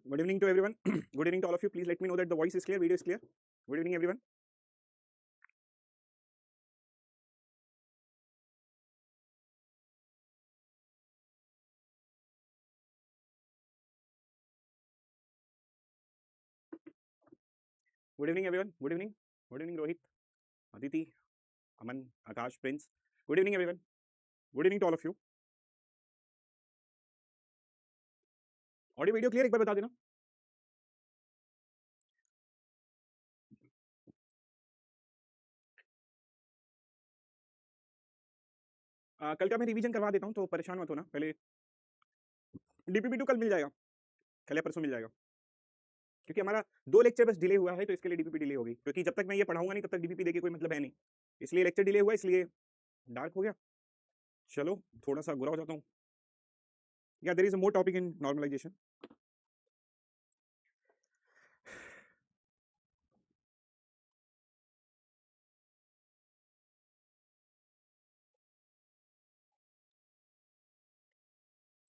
Good evening to everyone. Good evening to all of you. Please let me know that the voice is clear, video is clear. Good evening, everyone. Good evening, everyone. Good evening. Good evening, Rohit, Aditi, Aman, Akash, Prince. Good evening, everyone. Good evening to all of you. Audio video clear एक बार बता देना. कल का मैं revision करवा देता हूं तो परेशान मत होना. पहले डीपीपी2 कल मिल जाएगा, कल या परसों मिल जाएगा, क्योंकि हमारा 2 लेक्चर बस डिले हुआ है तो इसके लिए डीपीपी डिले होगी, क्योंकि जब तक मैं ये पढ़ाऊंगा नहीं तब तक डीपीपी देके कोई मतलब है नहीं, इसलिए लेक्चर डिले हुआ, इसलिए डार्क हो गया. चलो थोड़ा सा बुरा हो जाता हूँ. या there is a more topic in normalization.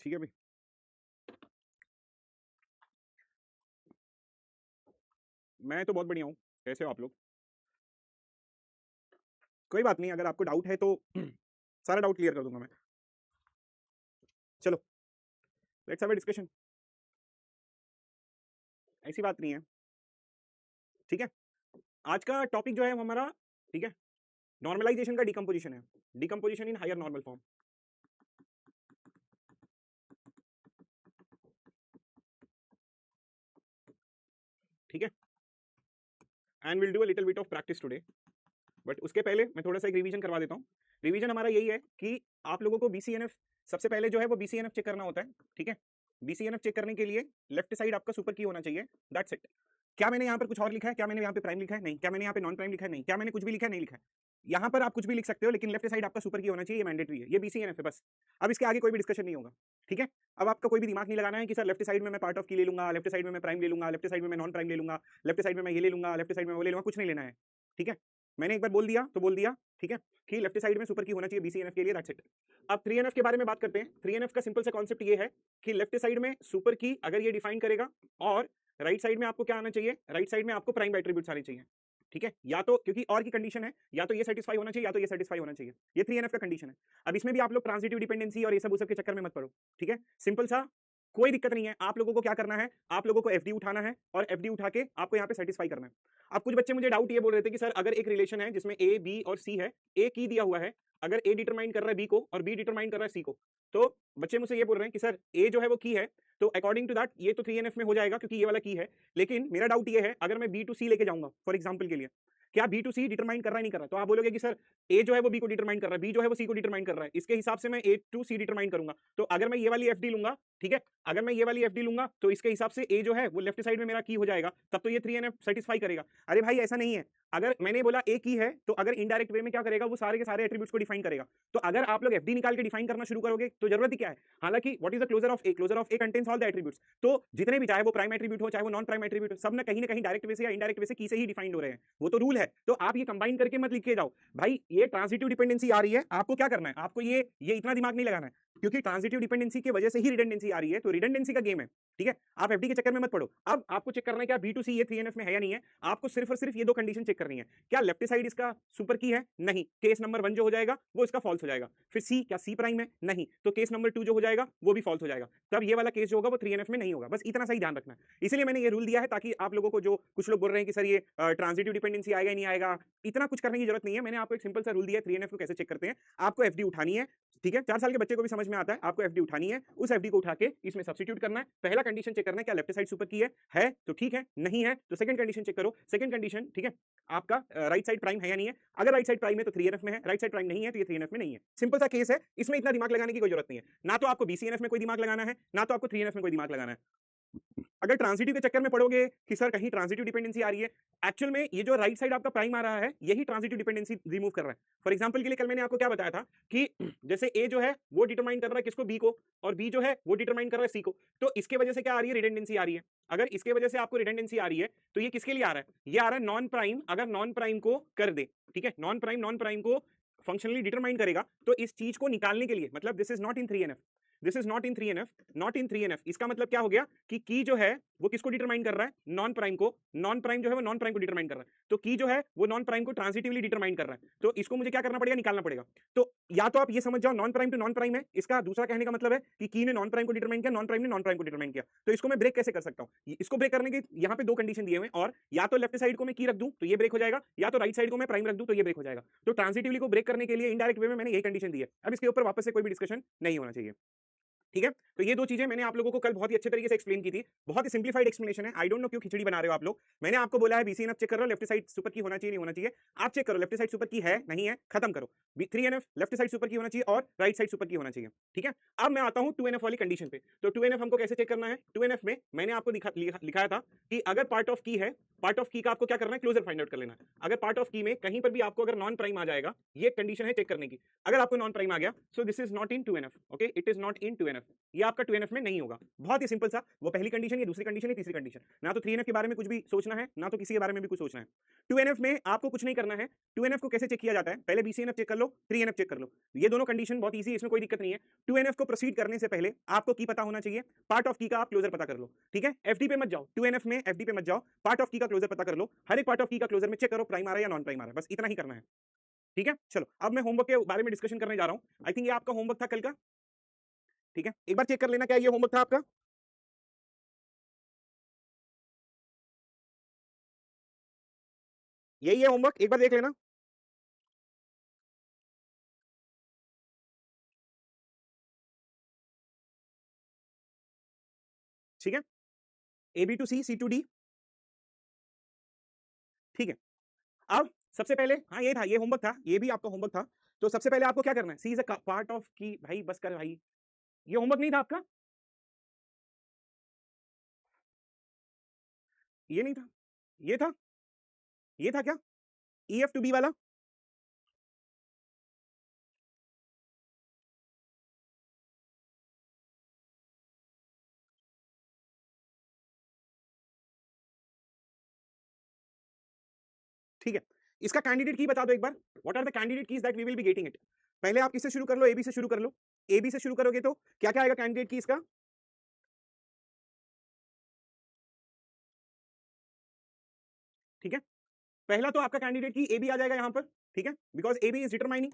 ठीक है भाई. मैं तो बहुत बढ़िया हूँ. कैसे हो आप लोग? कोई बात नहीं, अगर आपको डाउट है तो सारा डाउट क्लियर कर दूंगा मैं. चलो लेट्स हैव अ डिस्कशन. ऐसी बात नहीं है, ठीक है. आज का टॉपिक जो है वो हमारा, ठीक है, नॉर्मलाइजेशन का डिकम्पोजिशन है. Decomposition in higher normal form. ठीक है. And will do a little bit of practice today. But उसके पहले मैं थोड़ा सा एक रिवीजन करवा देता हूँ. रिवीजन हमारा यही है कि आप लोगों को बीसीएनएफ सबसे पहले जो है वो बीसीएनएफ चेक करना होता है. ठीक है. बीसीएनएफ चेक करने के लिए लेफ्ट साइड आपका सुपर की होना चाहिए. That's it. क्या मैंने यहाँ पर कुछ और लिखा है? क्या मैंने यहाँ पे प्राइम लिखा है? नहीं. क्या मैंने यहाँ पे नॉन प्राइम लिखा है? नहीं. क्या मैंने कुछ भी लिखा है? नहीं लिखा है. यहाँ पर आप कुछ भी लिख सकते हो, लेकिन लेफ्ट साइड आपका सुपर की होना चाहिए. ये मैंडेटरी है. ये बीसीएनएफ है बस. अब इसके आगे कोई भी डिस्कशन नहीं होगा. ठीक है. अब आपका कोई भी दिमाग नहीं लगाना है कि सर लेफ्ट साइड में मैं पार्ट ऑफ की ले लूंगा, लेफ्ट साइड में मैं प्राइम ले लूंगा, लेफ्ट साइड में मैं नॉन प्राइम ले लूंगा, लेफ्ट साइड में मैं ये ले लूंगा, लेफ्ट साइड में वो ले लूंगा. कुछ नहीं लेना है. ठीक है. मैंने एक बार बोल दिया तो बोल दिया. ठीक है, कि लेफ्ट साइड में सुपर की होना चाहिए बीसीएनएफ के लिए. That's it. अब 3एनएफ के बारे में बात करते हैं. 3एनएफ का सिंपल सा कॉन्सेप्ट ये है कि लेफ्ट साइड में सुपर की अगर ये डिफाइन करेगा, और राइट साइड में आपको क्या आना चाहिए? राइट साइड में आपको प्राइम एट्रीब्यूट्स आने चाहिए. ठीक है. या तो क्योंकि और की कंडीशन है, या तो ये सेटिस्फाई होना चाहिए या तो ये सेटिस्फाई होना चाहिए. ये 3एनएफ का कंडीशन है. अब इसमें भी आप लोग ट्रांजिटिव डिपेंडेंसी और ये सब उस सब के चक्कर में मत पड़ो. ठीक है. सिंपल सा, कोई दिक्कत नहीं है. आप लोगों को क्या करना है? आप लोगों को एफडी उठाना है और एफडी उठा के आपको यहाँ पे सेटिस्फाई करना है. अब कुछ बच्चे मुझे डाउट ये बोल रहे थे कि सर अगर एक रिलेशन है जिसमें ए बी और सी है, ए की दिया हुआ है, अगर ए डिटरमाइन कर रहा है बी को और बी डिटरमाइन कर रहा है सी को, तो बच्चे मुझसे ये बोल रहे हैं कि सर ए जो है वो की है, तो अकॉर्डिंग टू दैट ये तो 3एनएफ में हो जाएगा क्योंकि ये वाला की है. लेकिन मेरा डाउट ये है, अगर मैं बी टू सी लेके जाऊंगा फॉर एग्जाम्पल के लिए, क्या बी टू सी डिटरमाइन कर रहा है नहीं कर रहा? तो आप बोलोगे कि सर ए जो है वो बी को डिटरमाइन कर रहा है, बी जो है वो सी को डिटरमाइन कर रहा है, इसके हिसाब से मैं ए टू सी डिटरमाइन करूंगा. तो अगर मैं ये वाली एफडी लूंगा, ठीक है, अगर मैं ये वाली एफडी लूंगा तो इसके हिसाब से ए जो है वो लेफ्ट साइड में मेरा की हो जाएगा, तब तो ये 3एनएफ सेटिस्फाई करेगा. अरे भाई ऐसा नहीं है. अगर मैंने बोला ए की है तो अगर इनडायरेक्ट वे में क्या करेगा? वो सारे के सारे एट्रीब्यूट्स को डिफाइन करेगा. तो अगर आप लोग एफडी निकाल के डिफाइन करना शुरू करोगे तो जरूरत ही क्या है? हालांकि what is the closure of A? Closure of A contains all the attributes. तो जितने भी, चाहे वो प्राइम एट्रीब्यूट हो चाहे वो नॉन प्राइम एट्रीब्यूट हो, सब ना कहीं डायरेक्ट वे से या इनडायरेक्ट वे से की से ही डिफाइंड हो रहे हैं. वो तो रूल है. तो आप ये कंबाइन करके मत लिख के जाओ भाई. ये ट्रांजिटिव डिपेंडेंसी आ रही है, आपको क्या करना है? आपको ये इतना दिमाग नहीं लगाना है, क्योंकि ट्रांजिटिव डिपेंडेंसी की वजह से ही रिडंडेंसी आ रही है. तो रिडंडेंसी का गेम है. ठीक है. आप एफडी के चक्कर में मत पड़ो. अब आपको चेक करना है क्या बी टू सी ये 3एनएफ में है या नहीं है. आपको सिर्फ और सिर्फ ये दो कंडीशन चेक करनी है. क्या लेफ्ट साइड इसका सुपर की है? नहीं. केस नंबर 1 जो हो जाएगा वो इसका फॉल्स हो जाएगा. फिर सी, क्या सी प्राइम है? नहीं. तो केस नंबर 2 जो हो जाएगा वो भी फॉल्स हो जाएगा. तब ये वाला केस जो होगा वो 3एनएफ में नहीं होगा. बस इतना सा ही ध्यान रखना है. इसलिए मैंने ये रूल दिया है ताकि आप लोगों को, जो कुछ लोग बोल रहे हैं कि सर ये ट्रांजिटिव डिपेंडेंसी आएगा नहीं आएगा, इतना कुछ करने की जरूरत नहीं है. मैंने आपको एक सिंपल सा रूल दिया है 3एनएफ को कैसे चेक करते हैं. आपको एफडी उठानी है. ठीक है. 4 साल के बच्चे को भी समझ में आता है. आपको एफडी उठानी है, उस एफडी को उठा के इसमें सब्स्टिट्यूट करना है. पहला कंडीशन चेक करना है क्या लेफ्ट साइड सुपर की है तो ठीक है, नहीं है तो सेकंड कंडीशन चेक करो. सेकंड कंडीशन, ठीक है, आपका राइट साइड प्राइम है या नहीं है. अगर राइट साइड प्राइम है तो 3एनएफ में है, राइट साइड प्राइम नहीं है तो ये 3एनएफ में नहीं है. सिंपल सा केस है. इसमें इतना दिमाग लगाने की कोई जरूरत नहीं है. ना तो आपको बीसीएनएफ में कोई दिमाग लगाना है, ना तो आपको 3एनएफ में कोई दिमाग लगाना है. अगर ट्रांजिटिव के चक्कर में पड़ोगे कि सर कहीं ट्रांजिटिव डिपेंडेंसी आ रही है, एक्चुअल में ये जो राइट साइड आपका प्राइम आ रहा है यही ट्रांजिटिव डिपेंडेंसी रिमूव कर रहा है. फॉर एग्जांपल के लिए कल मैंने आपको क्या बताया था कि जैसे ए जो है वो डिटरमाइन कर रहा है किसको? बी को, और बी जो है वो डिटरमाइन कर रहा है सी को. तो इसके वजह से क्या आ रही है? रिडंडेंसी आ रही है. अगर इसके वजह से आपको रिडंडेंसी आ रही है तो ये किसके लिए आ रहा है? ये आ रहा है नॉन प्राइम. अगर नॉन प्राइम को कर दे, ठीक है, नॉन प्राइम को फंक्शनली डिटरमाइन करेगा तो इस चीज को निकालने के लिए, मतलब this is not in three NF. This is not in 3NF, not in 3NF। इसका मतलब क्या हो गया कि की जो है वो किसको डिटरमाइन कर रहा है, नॉन प्राइम को, नॉन प्राइम जो है वो नॉन प्राइम को डिटरमाइन कर रहा है, तो की जो है वो नॉन प्राइम को ट्रांजिटिवली डिटरमाइन कर रहा है, तो इसको मुझे क्या करना पड़ेगा, निकालना पड़ेगा। तो या तो आप ये समझ जाओ non prime to non prime है, इसका दूसरा कहने का मतलब है कि की ने नॉन प्राइम को डिटरमाइन किया, नॉन प्राइम ने नॉन प्राइम को डिटरमाइन किया, तो इसको मैं ब्रेक कैसे कर सकता हूं, इसको ब्रेक करने के यहाँ पे दो कंडीशन दिए हुए, और या तो लेफ्ट साइड को मैं की रख दूं तो ये ब्रेक हो जाएगा, या तो राइट साइड को मैं प्राइम रख दूं तो ये ब्रेक हो जाएगा। तो ट्रांजिटिवली को ब्रेक करने के लिए इनडायरेक्ट वे में मैंने ये कंडीशन दी है। अब इसके ऊपर वापस से कोई भी डिस्कशन नहीं होना चाहिए, ठीक है। तो ये दो चीजें मैंने आप लोगों को कल बहुत ही अच्छे तरीके से एक्सप्लेन की थी, बहुत ही सिंप्लीफाइड एक्सप्लेनेशन है। आई डोंट नो क्यों खिचड़ी बना रहे हो आप लोग। मैंने आपको बोला है BCNF चेक करो, लेफ्ट साइड सुपर की होना चाहिए नहीं होना चाहिए, आप चेक करो लेफ्ट साइड सुपर की है नहीं है, खत्म करो। 3NF लेफ्ट साइड सुपर की होना चाहिए और राइट साइड सुपर की होना चाहिए, ठीक है। अब मैं आता हूं 2NF वाली कंडीशन पे। तो 2NF हमको कैसे चेक करना है, 2NF में मैंने आपको लिखाया था कि अगर पार्ट ऑफ की है, पार्ट ऑफ की का आपको क्या करना है, क्लोजर फाइंड आउट कर लेना है। अगर पार्ट ऑफ की में कहीं पर भी आपको अगर नॉन प्राइम आ जाएगा, ये कंडीशन है चेक करने की, अगर आपको नॉन प्राइम आ गया, सो this is not in 2NF, okay, it is not in 2NF, ये आपका 2NF में नहीं होगा। बहुत ही सिंपल सा, वो पहली कंडीशन, ये दूसरी कंडीशन, ये तीसरी कंडीशन। ना तो 3NF के बारे में कुछ भी सोचना है, ना तो किसी के बारे में भी कुछ सोचना है। 2NF में आपको कुछ नहीं करना है। 2NF को कैसे चेक किया जाता है, पहले BCNF चेक कर लो, 3NF चेक कर लो, ये दोनों कंडीशन बहुत ईजी, इसमें कोई दिक्कत नहीं है। 2NF को प्रोसीड करने से पहले आपको की पता होना चाहिए, पार्ट ऑफ की का आप क्लोजर पता कर लो, ठीक है। FD पे मत जाओ, 2NF में FD पे मत जाओ, पार्ट ऑफ की का क्लोजर पता कर लो, हर एक पार्ट ऑफ की का क्लोजर में चेक करो प्राइम आ रहा है या नॉन प्राइम आ रहा है, बस इतना ही करना है, ठीक है। चलो अब मैं होमवर्क के बारे में डिस्कशन करने जा रहा हूं। आई थिंक ये आपका होमवर्क था कल का, ठीक है। एक बार चेक कर लेना क्या ये होमवर्क था आपका, यही है होमवर्क, एक बार देख लेना, ठीक है। AB to C, C to D, ठीक है। अब सबसे पहले, हाँ ये था, ये होमवर्क था, ये भी आपका होमवर्क था। तो सबसे पहले आपको क्या करना है, सी इज अ पार्ट ऑफ की, भाई बस कर भाई, ये होमवर्क नहीं था आपका, ये नहीं था, ये था, ये था क्या, EF to B वाला, ठीक है। इसका कैंडिडेट की बता दो एक बार, what are the candidate keys that we will be getting it. पहले आप किससे शुरू कर लो, AB से शुरू कर लो, AB से शुरू करोगे तो क्या क्या आएगा कैंडिडेट की इसका, ठीक है। पहला तो आपका कैंडिडेट की AB आ जाएगा यहाँ पर, ठीक है, बिकॉज AB इज डिटरमाइनिंग।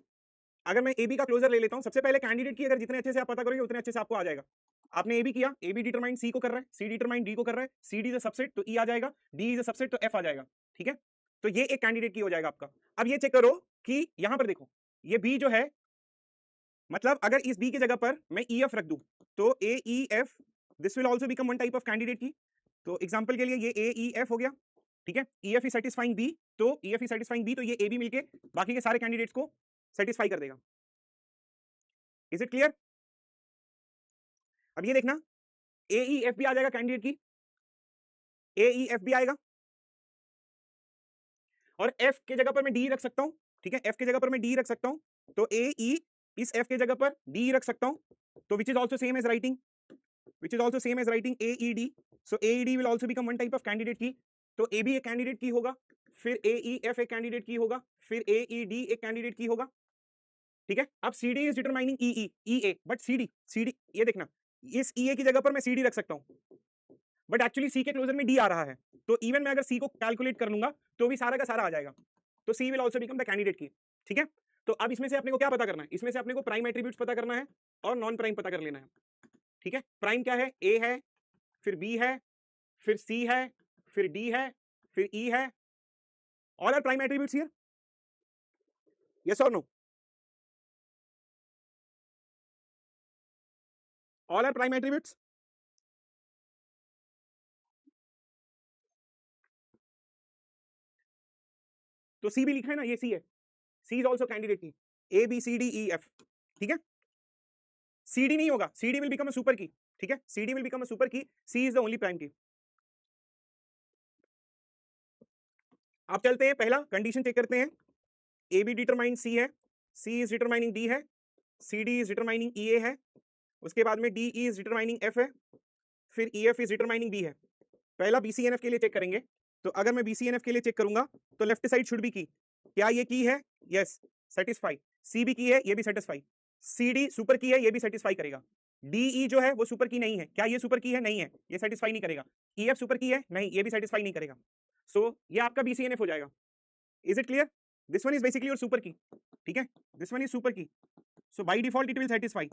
अगर मैं AB का क्लोजर ले लेता हूं, सबसे पहले कैंडिडेट की अगर जितने अच्छे से आप पता करोगे उतने अच्छे से आपको आ जाएगा। आपने AB किया, AB डिटरमाइन C को कर रहा है, C डिटरमाइन D को कर रहा है, CD इज अ सबसेट तो E आ जाएगा, D इज अ सबसेट तो F आ जाएगा, ठीक है। तो ये एक कैंडिडेट की हो जाएगा आपका। अब ये चेक करो कि यहां पर देखो, ये B जो है, मतलब अगर इस B की जगह पर मैं EF रख दूं तो AEF, this will also become one type of candidate की। तो एग्जांपल के लिए ये AEF हो गया, ठीक है। EF इज सेटिस्फाइंग B, तो EF इज सेटिस्फाइंग B, तो ये AB मिलके बाकी के सारे कैंडिडेट्स को सेटिस्फाई कर देगा। Is it clear. अब ये देखना, AEF भी आ जाएगा कैंडिडेट की, AEF भी आएगा, और F के जगह पर मैं D रख सकता हूं, ठीक है, F के जगह पर मैं D रख सकता हूं, तो AE इस F के जगह पर D रख सकता हूं, तो which is also same as writing, which is also same as writing AED, so AED will also become one type of candidate key। तो AB एक कैंडिडेट की होगा, फिर AEF एक कैंडिडेट की होगा, फिर AED एक कैंडिडेट की होगा, ठीक है। अब CD is determining EA, but CD ये देखना, इस EA की जगह पर मैं CD रख सकता हूं, बट एक्चुअली C के क्लोजर में D आ रहा है, तो इवन मैं अगर C को कैलकुलेट कर लूंगा तो भी सारा का सारा आ जाएगा, तो C will also become the candidate key, ठीक है। तो अब इसमें से अपने को क्या पता करना है, इसमें से अपने को प्राइम एट्रीब्यूट्स पता करना है और नॉन प्राइम पता कर लेना है, ठीक है। प्राइम क्या है, A है, फिर B है, फिर C है, फिर D है, फिर E है। All are prime attributes here, yes और no, all are prime attributes. तो C भी लिखा है ना, ये C है, C इज ऑल्सो कैंडिडेट की, ABCDEF, ठीक है। CD नहीं होगा, CD will become a super key, ठीक है, CD will become a super की, C is the only prime की। आप चलते हैं, पहला कंडीशन चेक करते हैं, AB डिटरमाइन C है, C इज डिटरमाइनिंग D है, CD इज डिटरमाइनिंग EA है, उसके बाद में DE इज डिटरमाइनिंग F है, फिर EF इज डिटरमाइनिंग B है। पहला BCNF के लिए चेक करेंगे, तो अगर मैं BCNF के लिए चेक करूंगा तो लेफ्ट साइड शुड बी की, क्या ये की है, यस सेटिस्फाई, C भी की है, ये भी सेटिस्फाई, CD सुपर की है, ये भी सेटिस्फाई करेगा, DE जो है वो सुपर की नहीं है, क्या ये सुपर की है? नहीं है, ये सेटिस्फाई नहीं करेगा। EF सुपर की है? नहीं, ये भी सेटिस्फाई नहीं करेगा। सो ये आपका BCNF हो जाएगा। Is it clear? This one is basically your super key, ठीक है, this one is super key, so by default it will satisfy,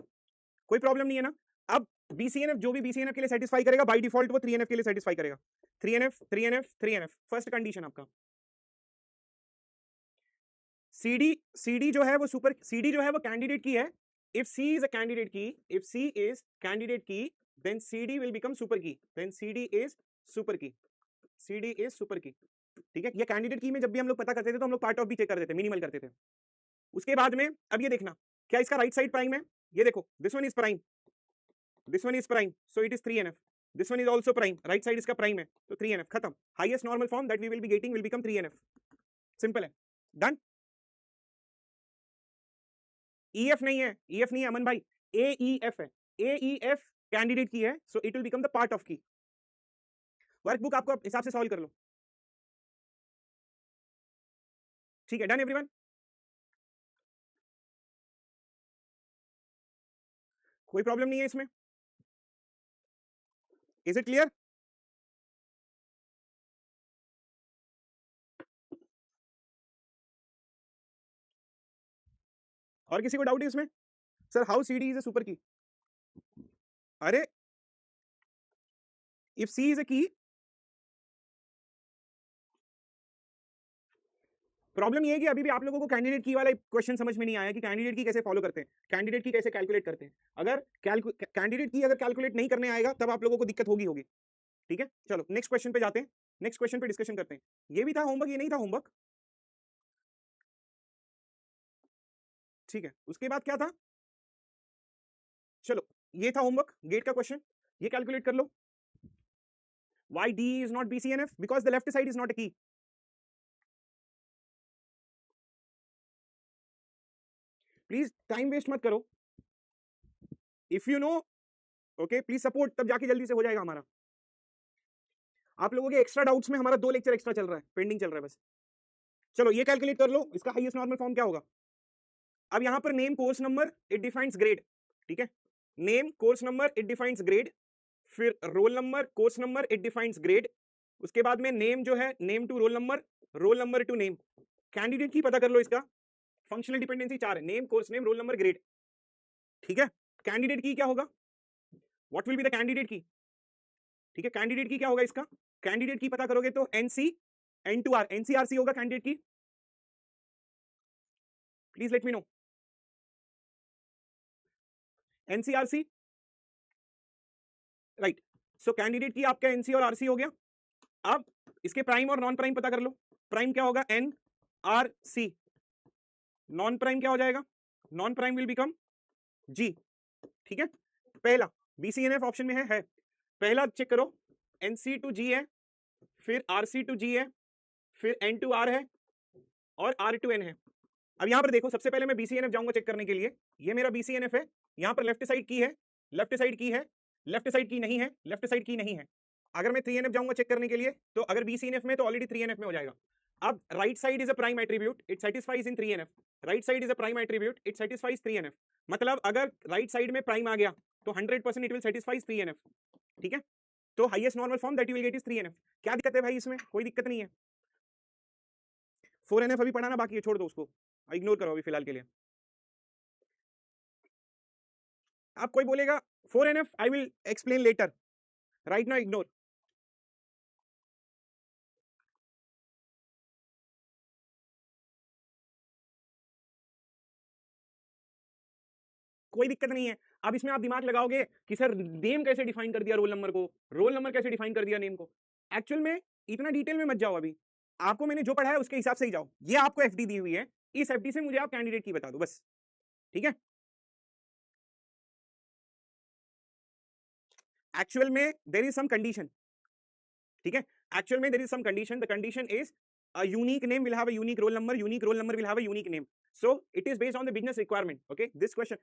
कोई प्रॉब्लम नहीं है ना। अब BCNF जो भी BCNF के लिए सेटिस्फाई करेगा बाय डिफॉल्ट वो 3NF के लिए सेटिस्फाई करेगा। 3NF 3NF 3NF first condition आपका। CD जो है वो सुपर, CD जो है वो कैंडिडेट की है। If C is a candidate key, if C is candidate key, then CD will become super key, then CD is super key, CD is super key, ठीक है। ये कैंडिडेट की में जब भी हम लोग पता करते थे तो हम लोग पार्ट ऑफ भी चेक कर देते, मिनिमल करते थे। उसके बाद में अब ये देखना क्या इसका राइट साइड प्राइम है, ये देखो this one is prime, this one is prime, so it is 3NF, this one is also prime, right side इसका प्राइम है तो 3NF, खत्म। Highest normal form that we will be getting will become 3NF, simple है, done. EF नहीं है, EF नहीं है अमन भाई, AEF है, AEF कैंडिडेट की है, so it will become the part of की। वर्कबुक आपको हिसाब से सॉल्व कर लो, ठीक है, डन एवरीवन। कोई प्रॉब्लम नहीं है इसमें, इज इट क्लियर? और किसी को डाउट है इसमें? Sir how CD is a super की? अरे इफ C इज अ की, प्रॉब्लम ये है कि अभी भी आप लोगों को कैंडिडेट की वाला क्वेश्चन समझ में नहीं आया कि कैंडिडेट की कैसे फॉलो करते हैं, कैंडिडेट की कैसे कैलकुलेट करते हैं। अगर कैंडिडेट की अगर कैलकुलेट नहीं करने आएगा तब आप लोगों को दिक्कत होगी, ठीक है। चलो नेक्स्ट क्वेश्चन पे जाते हैं, नेक्स्ट क्वेश्चन पे डिस्कशन करते हैं। ये भी था होमवर्क, ये नहीं था होमवर्क, ठीक है। उसके बाद क्या था, चलो ये था होमवर्क, गेट का क्वेश्चन, ये कैलकुलेट कर लो। Why D is not BCNF? Because the left side is not a key. Please time waste मत करो, if you know okay please support, तब जाके जल्दी से हो जाएगा हमारा। आप लोगों के एक्स्ट्रा डाउट्स में हमारा 2 लेक्चर एक्स्ट्रा चल रहा है, पेंडिंग चल रहा है बस। चलो ये कैलकुलेट कर लो, इसका हाईएस्ट नॉर्मल फॉर्म क्या होगा। अब यहां पर name course number it defines grade, ठीक है, name course number it defines grade, फिर roll number course number it defines grade, उसके बाद में नेम जो है name to roll number to name. Candidate key पता कर लो, इसका फंक्शनल डिपेंडेंसी 4 है, name course name roll number grade, ठीक है। कैंडिडेट की क्या होगा, what will be the candidate key, ठीक है, कैंडिडेट की क्या होगा इसका, कैंडिडेट की पता करोगे तो NC N2R NCRC होगा कैंडिडेट की, please let me no NCRC, right. So candidate की आपका NC और RC हो गया। अब इसके प्राइम और नॉन प्राइम पता कर लो, प्राइम क्या होगा NRC, नॉन प्राइम क्या हो जाएगा, non prime will become G, ठीक है। पहला BCNF ऑप्शन में है, पहला चेक करो, NC to G है, फिर RC to G है, फिर N to R है और R to N है। अब यहां पर देखो, सबसे पहले मैं BCNF जाऊंगा चेक करने के लिए, ये मेरा BCNF है, यहां पर लेफ्ट साइड की है, लेफ्ट साइड की है, लेफ्ट साइड की नहीं है, लेफ्ट साइड की नहीं है। अगर मैं 3NF जाऊंगा चेक करने के लिए तो अगर BCNF में तो ऑलरेडी 3NF में हो जाएगा। अब right side is a prime attribute, it satisfies in 3NF, right side is a prime attribute, it satisfies 3NF, मतलब अगर राइट साइड में प्राइम आ गया तो 100% इट विल सेटिस्फाइज 3NF, ठीक है। तो highest normal form that you will gate is 3NF। क्या दिक्कत है भाई इसमें, कोई दिक्कत नहीं है। 4NF अभी पढ़ाना बाकी है, छोड़ दो उसको, इग्नोर करो अभी फिलहाल के लिए। आप कोई बोलेगा 4NF I will explain letter, right now ignore. कोई दिक्कत नहीं है। अब इसमें आप दिमाग लगाओगे कि सर नेम कैसे डिफाइन कर दिया रोल नंबर को, रोल नंबर कैसे डिफाइन कर दिया नेम को। एक्चुअल में इतना डिटेल में मत जाओ, अभी आपको मैंने जो पढ़ा है उसके हिसाब से ही जाओ। ये आपको FD दी हुई है, इस FD से मुझे आप कैंडिडेट की बता दो बस, ठीक है। एक्चुअल में देयर इज सम कंडीशन, ठीक है, एक्चुअल में there is some condition, the condition is a unique name will have a unique roll number, unique roll number will have a unique name, so it is based on the business requirement, okay। this question,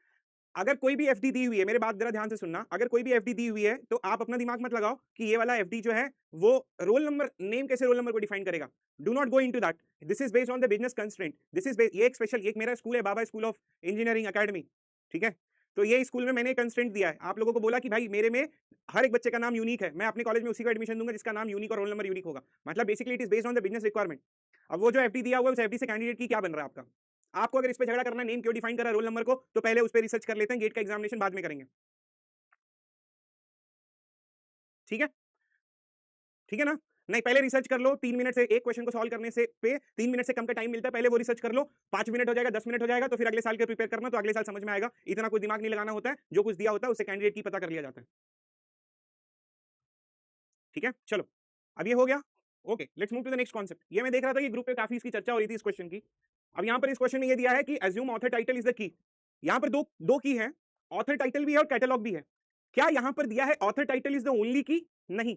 अगर कोई भी FD दी हुई है, मेरे बात जरा ध्यान से सुनना, अगर कोई भी FD दी हुई है तो आप अपना दिमाग मत लगाओ कि ये वाला FD जो है वो रोल नंबर नेम कैसे रोल नंबर को डिफाइन करेगा, do not go into that, this is based on the business constraint, this is ये एक स्पेशल, एक मेरा स्कूल है बाबा स्कूल ऑफ इंजीनियरिंग एकेडमी, ठीक है। तो ये स्कूल में मैंने कंस्ट्रेंट दिया है, आप लोगों को बोला कि भाई मेरे में हर एक बच्चे का नाम यूनिक है, मैं अपने कॉलेज में उसी को एडमिशन दूंगा जिसका नाम यूनिक और रोल नंबर यूनिक होगा। मतलब basically it is based on the business requirement. अब वो जो एफडी दिया हुआ है उस एफडी से कैंडिडेट की क्या बन रहा है आपका, आपको अगर इस पे झगड़ा करना, नेम क्यों डिफाइन करा रोल नंबर को, तो पहले उस पर रिसर्च कर लेते हैं, गेट का एग्जामिनेशन बाद में करेंगे। ठीक है, ठीक है ना, नहीं पहले रिसर्च कर लो, 3 मिनट से एक क्वेश्चन को सॉल्व करने से पे 3 मिनट से कम का टाइम मिलता है, पहले वो रिसर्च कर लो, 5 मिनट हो जाएगा, 10 मिनट हो जाएगा, तो फिर अगले साल के प्रिपेयर करना, तो अगले साल समझ में आएगा, इतना कोई दिमाग नहीं लगाना होता है, जो कुछ दिया होता है उससे कैंडिडेट की पता कर लिया जाता है। ठीक है, चलो अब ये हो गया, okay let's move to the next concept. ये मैं देख रहा था कि ग्रुप पे काफी इसकी चर्चा हो रही थी इस क्वेश्चन की। अब यहाँ पर इस क्वेश्चन में ये दिया है कि assume author title is the की, यहाँ पर दो दो की है, ऑथर टाइटल भी है और कैटलॉग भी है। क्या यहाँ पर दिया है author title is the only key? नहीं,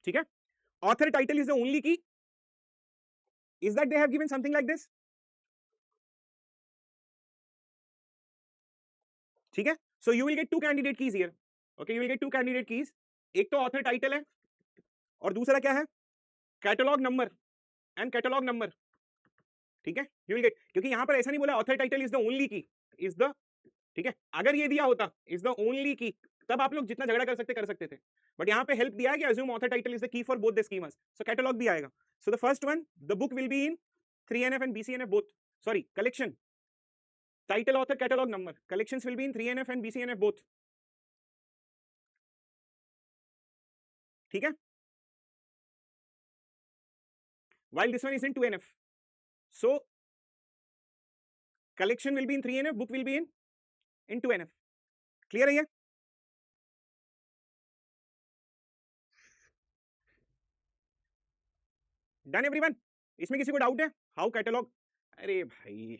ठीक है, author title is the only key, is that they have given something like this? ठीक है, so you will get 2 candidate keys here, okay you will get 2 candidate keys, एक तो author title है और दूसरा क्या है, catalogue number and catalogue number. ठीक है, यू विल गेट, क्योंकि यहां पर ऐसा नहीं बोला author title is the only key, is the, ठीक है, अगर ये दिया होता इज द ओनली की तब आप लोग जितना झगड़ा कर सकते थे, बट यहाँ पे हेल्प दिया है कि assume author title is the key for both the schemas, so catalogue भी आएगा। So the first one, the book will be in 3NF and BCNF both, sorry collection, title author catalog number, collections will be in 3NF and BCNF both। ठीक है, while this one is in 2NF, so collection will be in 3NF, book will be in 2NF। Clear है ये? Done everyone? इसमें किसी को doubt है? How catalogue, अरे भाई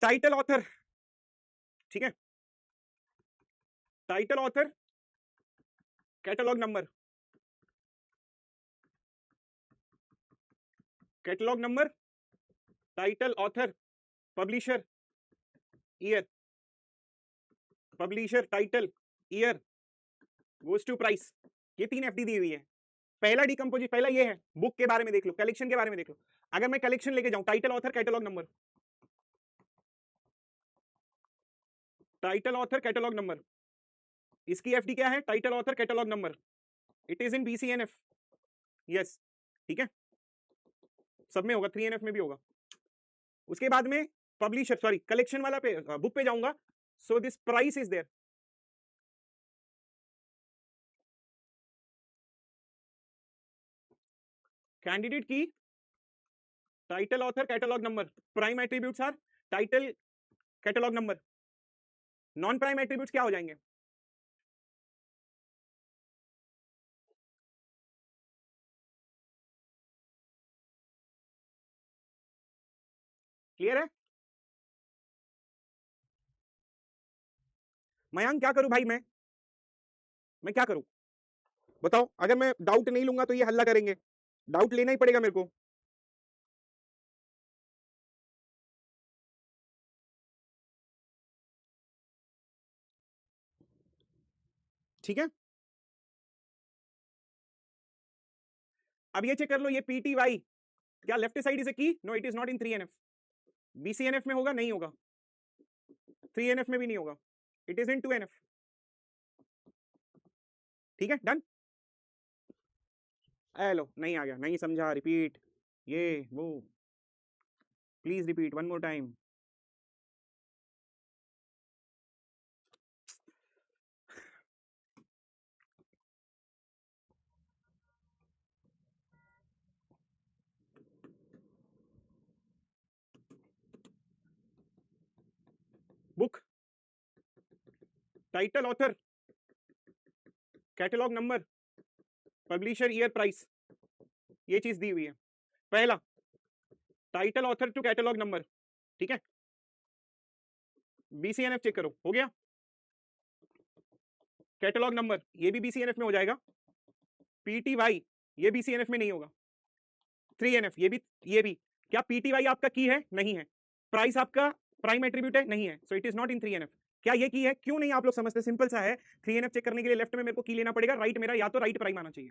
टाइटल ऑथर, ठीक है, title author catalogue number, catalog number, title author publisher year, publisher title year goes to price. ये 3 एफडी दी हुई है। पहला डिकम्पोजिट, पहला ये है, बुक के बारे में देख लो, कलेक्शन के बारे में देख लो। अगर मैं कलेक्शन लेके जाऊं, title author catalogue number, title author catalogue number, इसकी एफडी क्या है, title author catalogue number, it is in BCNF, yes, ठीक है, सब में होगा, 3NF में भी होगा। उसके बाद में पब्लिशर, सॉरी कलेक्शन वाला पे, बुक पे जाऊंगा, so this price is there, candidate key, title author catalogue number, prime attributes are title catalogue number, non prime attributes क्या हो जाएंगे? क्लियर है? मयांक क्या करूं भाई, मैं क्या करूं बताओ? अगर मैं डाउट नहीं लूंगा तो ये हल्ला करेंगे, डाउट लेना ही पड़ेगा मेरे को। ठीक है, अब ये चेक कर लो, ये PTY क्या left side is a key? No it is not in 3NF। BCNF में होगा? नहीं होगा, 3NF में भी नहीं होगा, इट इज इन 2NF। ठीक है, डन। हेलो, नहीं आ गया, नहीं समझा, रिपीट, ये वो, please repeat one more time. Book, title author catalogue number, publisher year price, ये चीज दी हुई है। पहला title author to catalog number, ठीक है, BCNF चेक करो, हो गया, कैटलॉग नंबर ये भी BCNF में हो जाएगा, PTY ये BCNF में नहीं होगा, 3NF ये भी क्या PTY आपका की है? नहीं है। प्राइस आपका प्राइम एट्रीब्यूट है? नहीं है, सो it is not in 3NF। क्या ये की है? क्यों नहीं आप लोग समझते? सिंपल सा है, 3NF चेक करने के लिए लेफ्ट में मेरे को की लेना पड़ेगा, राइट मेरा या तो राइट प्राइम आना चाहिए।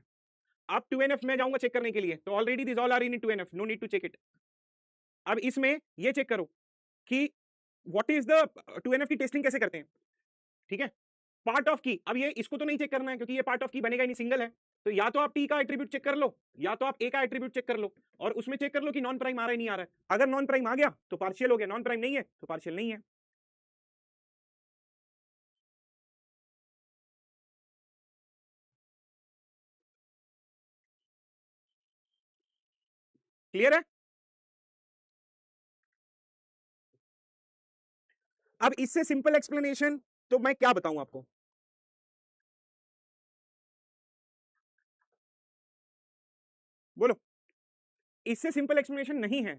अब 2NF में जाऊंगा चेक करने के लिए, तो already this all are in 2NF, no need to check it. अब इसमें ये चेक करो, कि व्हाट इज द 2NF की टेस्टिंग कैसे करते हैं, ठीक है। पार्ट ऑफ की, अब ये इसको तो नहीं चेक करना है क्योंकि ये पार्ट ऑफ की बनेगा ही नहीं, सिंगल है। तो या तो आप टी का एट्रीब्यूट चेक कर लो, या तो आप ए का एट्रीब्यूट चेक कर लो, और उसमें चेक कर लो कि नॉन प्राइम आ रहा है नहीं आ रहा है। अगर नॉन प्राइम आ गया तो पार्शियल हो गया, नॉन प्राइम नहीं है तो पार्शियल नहीं है। क्लियर है? अब इससे सिंपल एक्सप्लेनेशन तो मैं क्या बताऊं आपको। बोलो, इससे सिंपल एक्सप्लेनेशन नहीं है।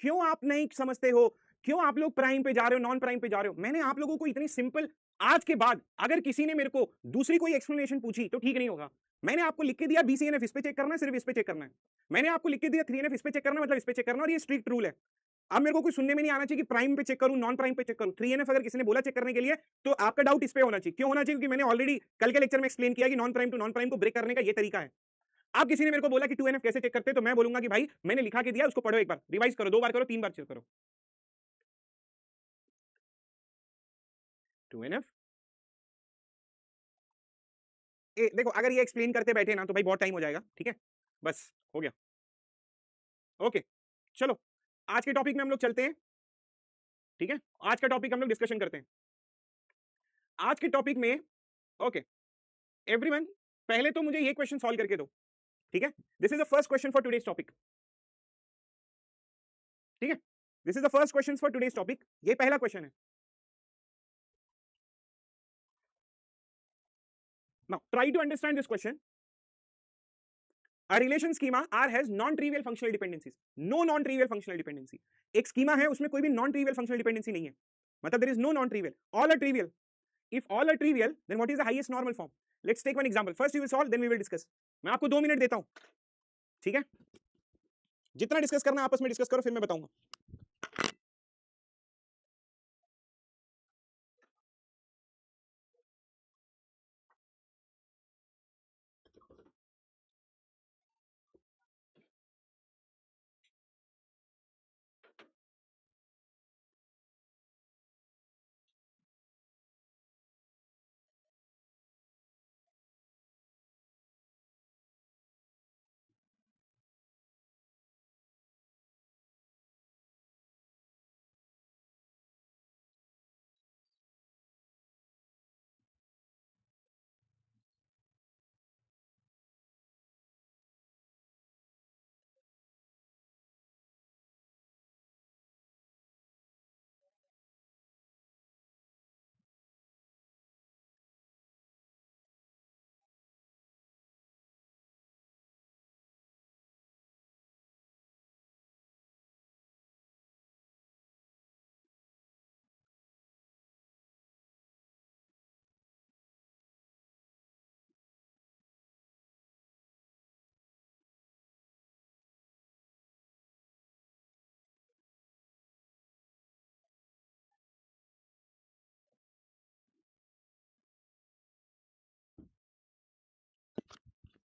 क्यों आप नहीं समझते हो, क्यों आप लोग प्राइम पे जा रहे हो, नॉन प्राइम पे जा रहे हो। मैंने आप लोगों को इतनी सिंपल, आज के बाद अगर किसी ने मेरे को दूसरी कोई एक्सप्लेनेशन पूछी तो ठीक नहीं होगा। मैंने आपको लिख के दिया BCNF इस पे चेक करना है, सिर्फ इस पे चेक करना है। मैंने आपको लिख के दिया 3NF इस पे चेक करना मतलब इस पे चेक करना, और ये स्ट्रिक्ट रूल है। अब मेरे को कुछ सुनने में नहीं आना चाहिए कि प्राइम पे चेक करूं, नॉन प्राइम पे चेक करूं। 3NF अगर किसी ने बोला चेक करने के लिए तो आपका डाउट इस पे होना चाहिए। क्यों होना चाहिए? क्योंकि मैंने ऑलरेडी कल के लेक्चर में एक्सप्लेन किया कि non prime to non prime को ब्रेक करने का ये तरीका है। अब किसी ने मेरे को बोला कि 2NF कैसे चेक करते हैं, तो मैं बोलूंगा कि भाई मैंने लिखा के दिया, उसको पढ़ो, एक बार रिवाइज करो, 2 बार करो, 3 बार चेक करो। 2NF देखो, अगर ये एक्सप्लेन करते बैठे ना तो भाई बहुत टाइम हो जाएगा, ठीक है, बस हो गया। ओके, चलो आज के टॉपिक में हम लोग चलते हैं, ठीक है। आज का टॉपिक हम लोग डिस्कशन करते हैं। आज के टॉपिक में, ओके एवरीवन, पहले तो मुझे ये क्वेश्चन सॉल्व करके दो, ठीक है। This is the first question for today's topic, ठीक है। This is the first question for today's topic, ये पहला क्वेश्चन है। Now try to understand this question. A relation schema R has non-trivial functional dependencies. No non-trivial functional dependency. एक schema है उसमें कोई भी non-trivial functional dependency नहीं है, मतलब there is no non-trivial. All are trivial. If all are trivial, then what is the highest normal form? Let's take one example. First you will solve, then we will discuss. मैं आपको 2 minute देता हूं, ठीक है। जितना discuss करना आपस में डिस्कस करो, फिर मैं बताऊंगा।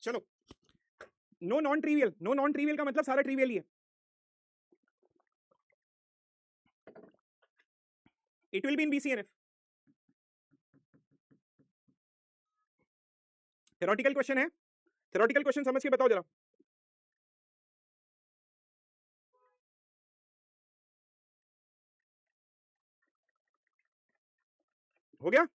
चलो, no non trivial, no non trivial का मतलब सारा ट्रिवियल ही है। It will be in BCNF। Theoretical question है, थ्योरेटिकल क्वेश्चन समझ के बताओ जरा। हो गया?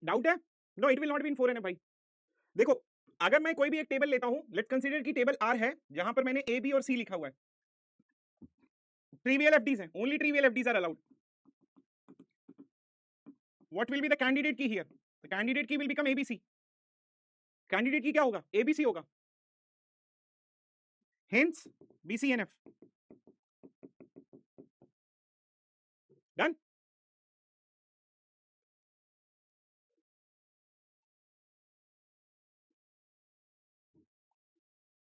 डाउट है? No, it will not be in 4NF भाई। देखो, अगर मैं कोई भी एक टेबल लेता हूं, लेट्स कंसीडर कि टेबल R है जहां पर मैंने A B और C लिखा हुआ है। ट्रिवियल एफडीज हैं, only trivial FDs are allowed. What will be the candidate key here? The candidate key will become ABC। Candidate key क्या होगा? ABC होगा। Hence BCNF। Done?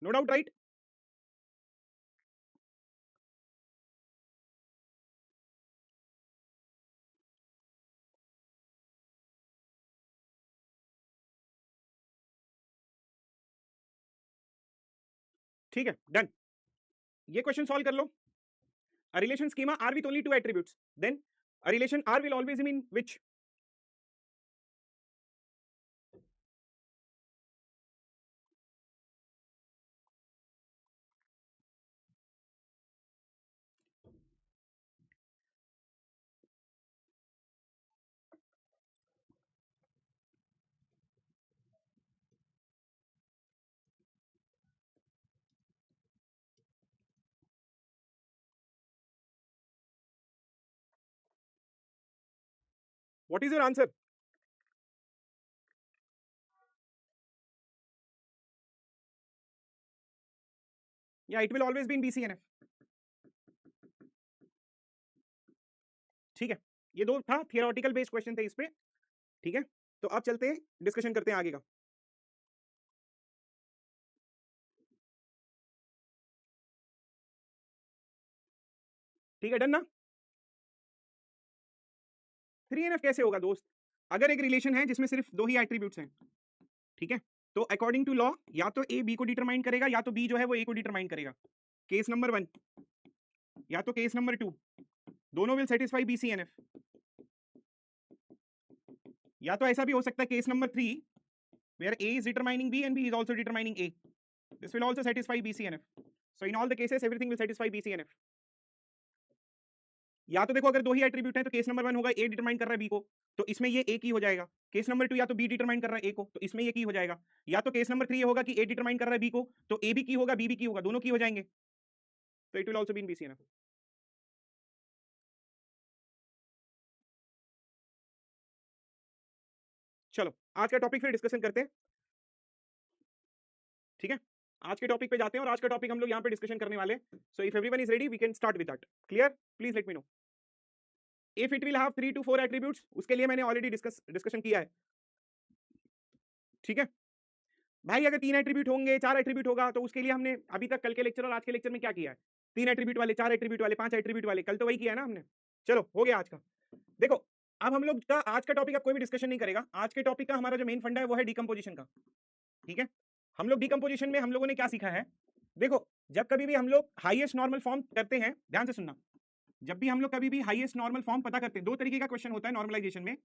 No doubt, right? ठीक है, डन। ये क्वेश्चन सॉल्व कर लो। A relation schema R with only two attributes, then a relation R will always mean which? What is your answer? Yeah, it will always be in BCNF. ठीक है, ये दो था theoretical based question थे इस पे। ठीक है, तो अब चलते हैं डिस्कशन करते हैं आगे का। ठीक है, डन ना। 3NF कैसे होगा दोस्त? अगर एक रिलेशन है जिसमें सिर्फ दो ही एट्रीब्यूट्स हैं, ठीक है, तो अकॉर्डिंग टू लॉ या तो ए बी को डिटरमाइन करेगा या तो बी जो है वो ए को डिटरमाइन करेगा। केस नंबर 1 या तो केस नंबर 2, दोनों विल सेटिस्फाई BCNF। या तो ऐसा भी हो सकता है case number 3 where A is determining B and B is also determining A. This will also satisfy BCNF. So in all the cases everything will satisfy BCNF. या तो देखो अगर दो ही एट्रीब्यूट हैं तो केस नंबर 1 होगा A डिटरमाइन कर रहा है B को, तो इसमें ये A की हो जाएगा। केस नंबर 2 या तो B डिटरमाइन कर रहा है A को, तो इसमें ये की हो जाएगा। या तो केस नंबर 3 होगा कि A डिटरमाइन कर रहा है B को, तो A भी की होगा B भी की होगा, दोनों की हो जाएंगे, तो it will also be in BCNF। चलो आज का टॉपिक फिर डिस्कशन करते हैं। ठीक है, आज के टॉपिक पे जाते हैं और आज का टॉपिक हम लोग यहाँ पे डिस्कशन करने वाले हैं। So if everyone is ready we can start with that. Clear? Please let me know if it will have 3 to 4 attributes. उसके लिए मैंने ऑलरेडी डिस्कशन किया है। ठीक है भाई, अगर 3 एट्रीब्यूट होंगे 4 एट्रीब्यूट होगा तो उसके लिए हमने अभी तक कल के लेक्चर और आज के लेक्चर में क्या किया है? 3 एट्रीब्यूट वाले, 4 एट्रीब्यूट वाले, 5 एट्रीब्यूट वाले, कल तो वही किया है ना हमने। चलो हो गया आज का। देखो अब हम लोग का आज का टॉपिक अब कोई भी डिस्कशन नहीं करेगा। आज के टॉपिक का हमारा जो मेन फंडा है वो है डिकम्पोजिशन का। ठीक है, हम लोग डिकम्पोजिशन में हम लोगों ने क्या सीखा है? देखो जब कभी भी हम लोग हाईएस्ट नॉर्मल फॉर्म करते हैं, ध्यान से सुनना, जब भी हम लोग कभी भी हाईएस्ट नॉर्मल फॉर्म पता करते हैं, दो तरीके का क्वेश्चन होता है नॉर्मलाइजेशन में।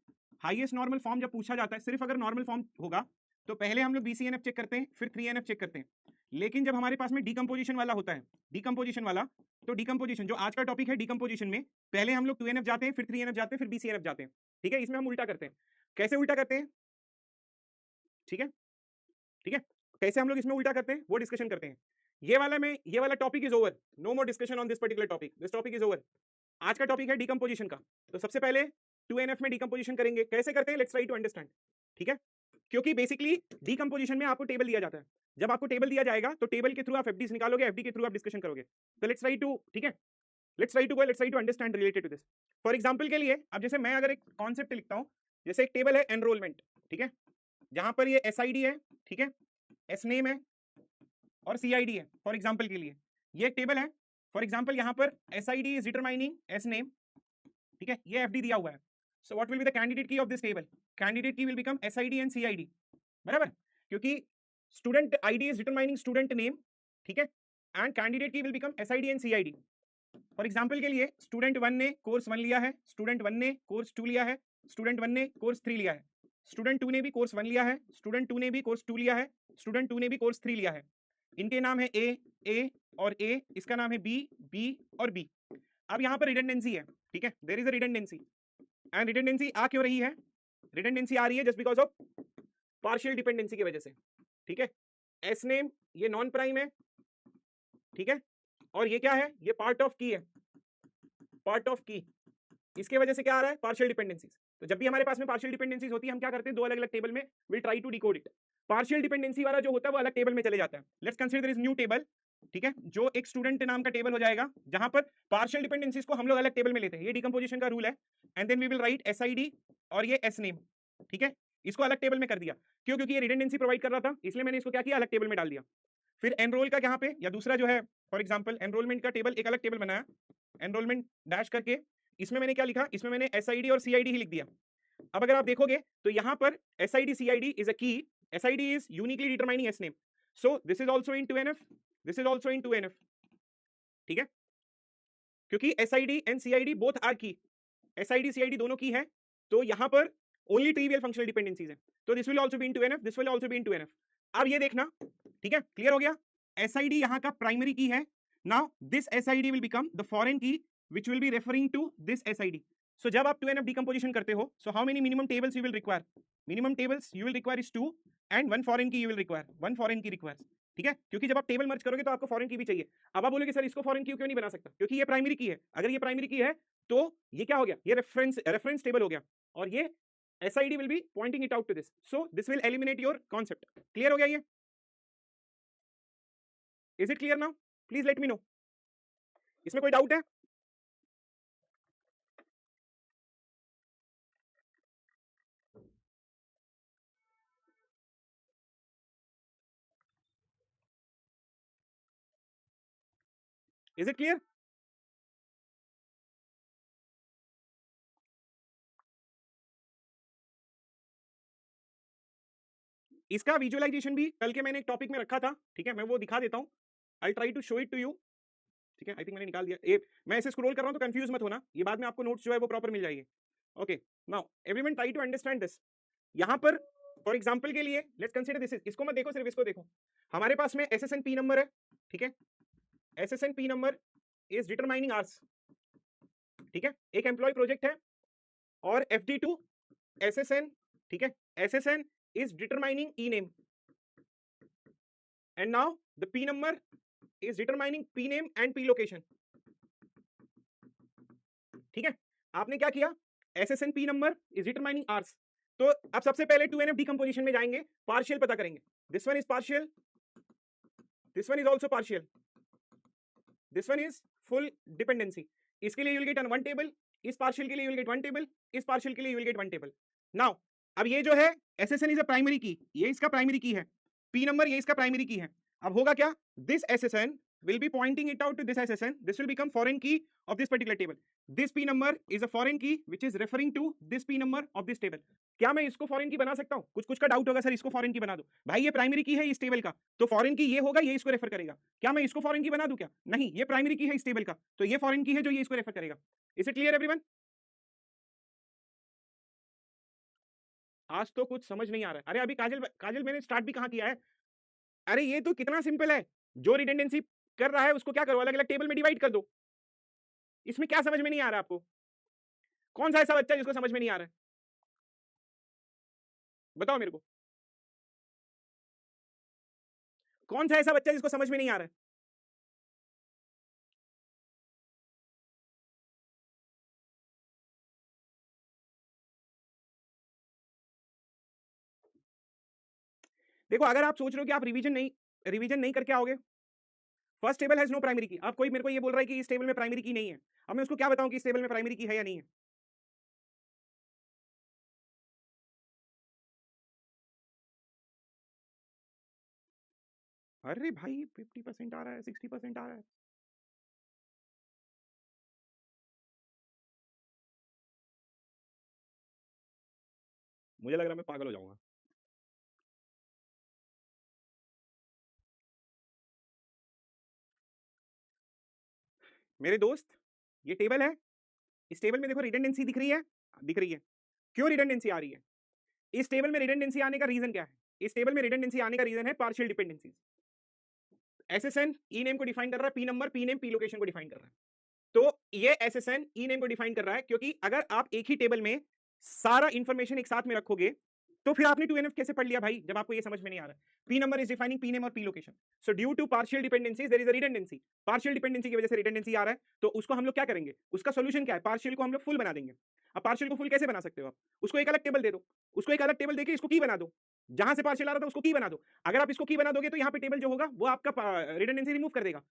हाईएस्ट नॉर्मल फॉर्म जब पूछा जाता है, सिर्फ अगर नॉर्मल फॉर्म होगा तो पहले हम लोग BCNF चेक करते हैं, फिर 3NF चेक करते हैं। लेकिन जब हमारे पास में डिकम्पोजिशन वाला होता है, डिकम्पोजिशन वाला, तो डिकम्पोजिशन जो आज का टॉपिक है डिकम्पोजिशन में, पहले हम लोग 2NF जाते हैं, फिर 3NF जाते हैं, फिर BCNF जाते हैं। ठीक है, इसमें हम उल्टा करते हैं। कैसे उल्टा करते हैं? ठीक है, ठीक है, कैसे हम लोग इसमें उल्टा करते हैं वो डिस्कशन करते हैं। ये वाला topic is over, no more discussion on this particular topic, this topic is over. आज का टॉपिक है डिकम्पोजिशन का। तो सबसे पहले 2NF में डिकम्पोजिशन करेंगे। कैसे करते हैं? Let's try to understand. ठीक है, क्योंकि बेसिकली डिकम्पोजिशन में आपको टेबल दिया जाता है। जब आपको टेबल दिया जाएगा तो टेबल के थ्रू आप FDs निकालोगे, FD के थ्रू आप डिस्कशन करोगे। तो लेट्स ट्राई टू, ठीक है, let's try to understand related to this. For example के लिए अब जैसे मैं अगर एक कॉन्सेप्ट लिखता हूं, जैसे एक टेबल है एनरोलमेंट, ठीक है, जहां पर ये SID है, ठीक है, S नेम है और CID है। फॉर एग्जांपल के लिए ये एक टेबल है। फॉर एग्जांपल यहां पर SID is determining S name, ठीक है, ये FD दिया हुआ है। So what will be the candidate की of this table? Candidate key will become SID and CID, बराबर, क्योंकि student ID is determining student name, ठीक है, and candidate key will become SID and CID। For example के लिए student 1 ने course 1 लिया है, स्टूडेंट 1 ने कोर्स 2 लिया है, स्टूडेंट 1 ने कोर्स 3 लिया है, स्टूडेंट 2 ने भी कोर्स 1 लिया है, स्टूडेंट 2 ने भी कोर्स 2 लिया है, स्टूडेंट 2 ने भी कोर्स 3 लिया है। इनके नाम है A और A, इसका नाम है B और B। अब यहाँ पर रिडंडेंसी है, ठीक है, there is a redundancy, and redundancy आ क्यों रही है? रिडंडेंसी आ रही है just because of partial dependency की वजह से। ठीक है, S नेम ये नॉन प्राइम है, ठीक है, और ये क्या है? ये पार्ट ऑफ की है, पार्ट ऑफ की, इसके वजह से क्या आ रहा है? Partial dependencies. तो जब भी हमारे पास में पार्शियल डिपेंडेंसीज होती है हम क्या करते हैं? दो अलग अलग टेबल में will try to decode it. Partial dependency वाला जो होता है वो अलग टेबल में चले जाता है। Let's consider is new table, ठीक है, जो एक स्टूडेंट नाम का टेबल हो जाएगा, जहां पर पार्शियल डिपेंडेंसीज को हम लोग अलग टेबल में लेते हैं। ये डिकम्पोजिशन का रूल है। And then we will write SID और ये S नेम, ठीक है, इसको अलग टेबल में कर दिया। क्यों? क्योंकि ये रिडंडेंसी प्रोवाइड कर रहा था, इसलिए मैंने इसको क्या किया? अलग टेबल में डाल दिया। फिर एनरोल का यहाँ पे या दूसरा जो है, फॉर एग्जाम्पल एनरोलमेंट का टेबल एक अलग टेबल बनाया, एनरोलमेंट डैश करके, इसमें मैंने क्या लिखा? इसमें मैंने SID और CID ही लिख दिया। अब अगर आप देखोगे तो यहाँ पर SID CID is a key, SID is uniquely determining S name, so this is also in 2NF, this is also in 2NF, ठीक है, क्योंकि SID and CID both are key, SID CID दोनों की है, तो यहां पर ओनली ट्रिवियल फंक्शनल डिपेंडेंसीज है, तो this will also be in 2NF, this will also be in 2NF। अब ये देखना, ठीक है, क्लियर हो गया, SID यहां का प्राइमरी की है, now this SID will become the foreign की which will be referring to this SID. So जब आप 2NF decomposition करते हो, so how many minimum tables you will require? Minimum tables you will require is 2 and 1 foreign key you will require, 1 foreign key requires, ठीक है, क्योंकि जब आप table मर्ज करोगे तो आपको फॉरेन की भी चाहिए। अब आप बोलोगे सर इसको फॉरेन की क्यों नहीं बना सकता, क्योंकि ये प्राइमरी की है, अगर ये प्राइमरी की है तो ये क्या हो गया, ये रेफरेंस टेबल हो गया, और ये SID will be pointing it out to this, so this will eliminate your concept. Clear हो गया ये? Is it clear now? Please let me know. इसमें कोई डाउट है? Is it clear? इसका विजुअलाइजेशन भी कल के मैंने एक टॉपिक में रखा था, ठीक है, मैं वो दिखा देता हूं, I try to show it to you, ठीक है, आई थिंक मैंने निकाल दिया, मैं ऐसे स्क्रॉल कर रहा हूं तो कंफ्यूज मत होना, ये बाद में आपको नोट्स जो है वो प्रॉपर मिल जाएगी। Okay, now everyone try to understand this. यहां पर फॉर एग्जांपल के लिए लेट्स कंसीडर दिस, इसको मत देखो, सिर्फ इसको देखो, हमारे पास में SSN P नंबर है, ठीक है, SSN P number is determining hours, ठीक है, एक एम्प्लॉय प्रोजेक्ट है, और FD2 SSN, ठीक है, SSN is determining E name, and now the P number is determining P name and P location, ठीक है, आपने क्या किया, SSN P number is determining R's, तो अब सबसे पहले 2NF डिकम्पोजिशन में जाएंगे, पार्शियल पता करेंगे, this one is partial, this one is also partial, this one is full dependency, इसके लिए you will get one table, इस पार्शियल के लिए you will get one table, इस पार्शियल के लिए you will get one table. Now अब ये जो है SSN इज अ प्राइमरी की, ये इसका प्राइमरी की है, P नंबर ये इसका प्राइमरी की है, अब होगा क्या, this SSN will be pointing it out to this SSN, this will become foreign key of this particular table, this P number is a foreign key which is referring to this P number of this table। क्या मैं इसको foreign की बना सकता हूं? कुछ कुछ का डाउट होगा, सर इसको फॉरेन की बना दो, भाई ये प्राइमरी की है इस टेबल का, तो फॉरेन की ये होगा, ये इसको रेफर करेगा, क्या मैं इसको फॉरेन की बना दूं क्या? नहीं, ये प्राइमरी की है इस टेबल का, तो ये फॉरेन की है जो ये इसको रेफर करेगा। Is it clear everyone? आज तो कुछ समझ नहीं आ रहा है, अरे अभी काजल मैंने स्टार्ट भी कहां किया है, अरे ये तो कितना सिंपल है, जो रिडंडेंसी कर रहा है उसको क्या करो, अलग अलग टेबल में डिवाइड कर दो, इसमें क्या समझ में नहीं आ रहा आपको? कौन सा ऐसा बच्चा जिसको समझ में नहीं आ रहा है, बताओ मेरे को, कौन सा ऐसा बच्चा जिसको समझ में नहीं आ रहा है? देखो अगर आप सोच रहे हो कि आप रिवीजन नहीं करके आओगे, first table has no primary की, अब कोई मेरे को ये बोल रहा है कि इस टेबल में प्राइमरी की नहीं है, अब मैं उसको क्या बताऊं कि इस टेबल में प्राइमरी की है या नहीं है? अरे भाई 50% आ रहा है, 60% आ रहा है, मुझे लग रहा है मैं पागल हो जाऊंगा। मेरे दोस्त ये टेबल है, इस टेबल में देखो रिडंडेंसी दिख रही है, दिख रही है, क्यों रिडंडेंसी आ रही है? इस टेबल में रिडंडेंसी आने का रीजन क्या है? इस टेबल में रिडंडेंसी आने का रीजन है पार्शियल डिपेंडेंसीज। SSN ई नेम को डिफाइन कर रहा है, P number P name P location को डिफाइन कर रहा है, तो ये SSN ई नेम को डिफाइन कर रहा है, क्योंकि अगर आप एक ही टेबल में सारा इंफॉर्मेशन एक साथ में रखोगे तो फिर आपने 2NF कैसे पढ़ लिया भाई, जब आपको ये समझ में नहीं आ रहा है? P number is defining P name और P location, so due to partial dependencies there is a redundancy, partial dependency की वजह से रिडंडेंसी आ रहा है, तो उसको हम लोग क्या करेंगे, उसका सॉल्यूशन क्या है, पार्शियल को हम लोग फुल बना देंगे। अब पार्शियल को फुल कैसे बना सकते हो आप? उसको एक अलग टेबल दे दो, उसको एक अलग टेबल देके इसको की बना दो, जहां से पार्शियल आ रहा था उसको की बना दो, अगर आप इसको की बना दोगे तो यहाँ पे टेबल जो होगा वो आपका रिडंडेंसी रिमूव कर देगा,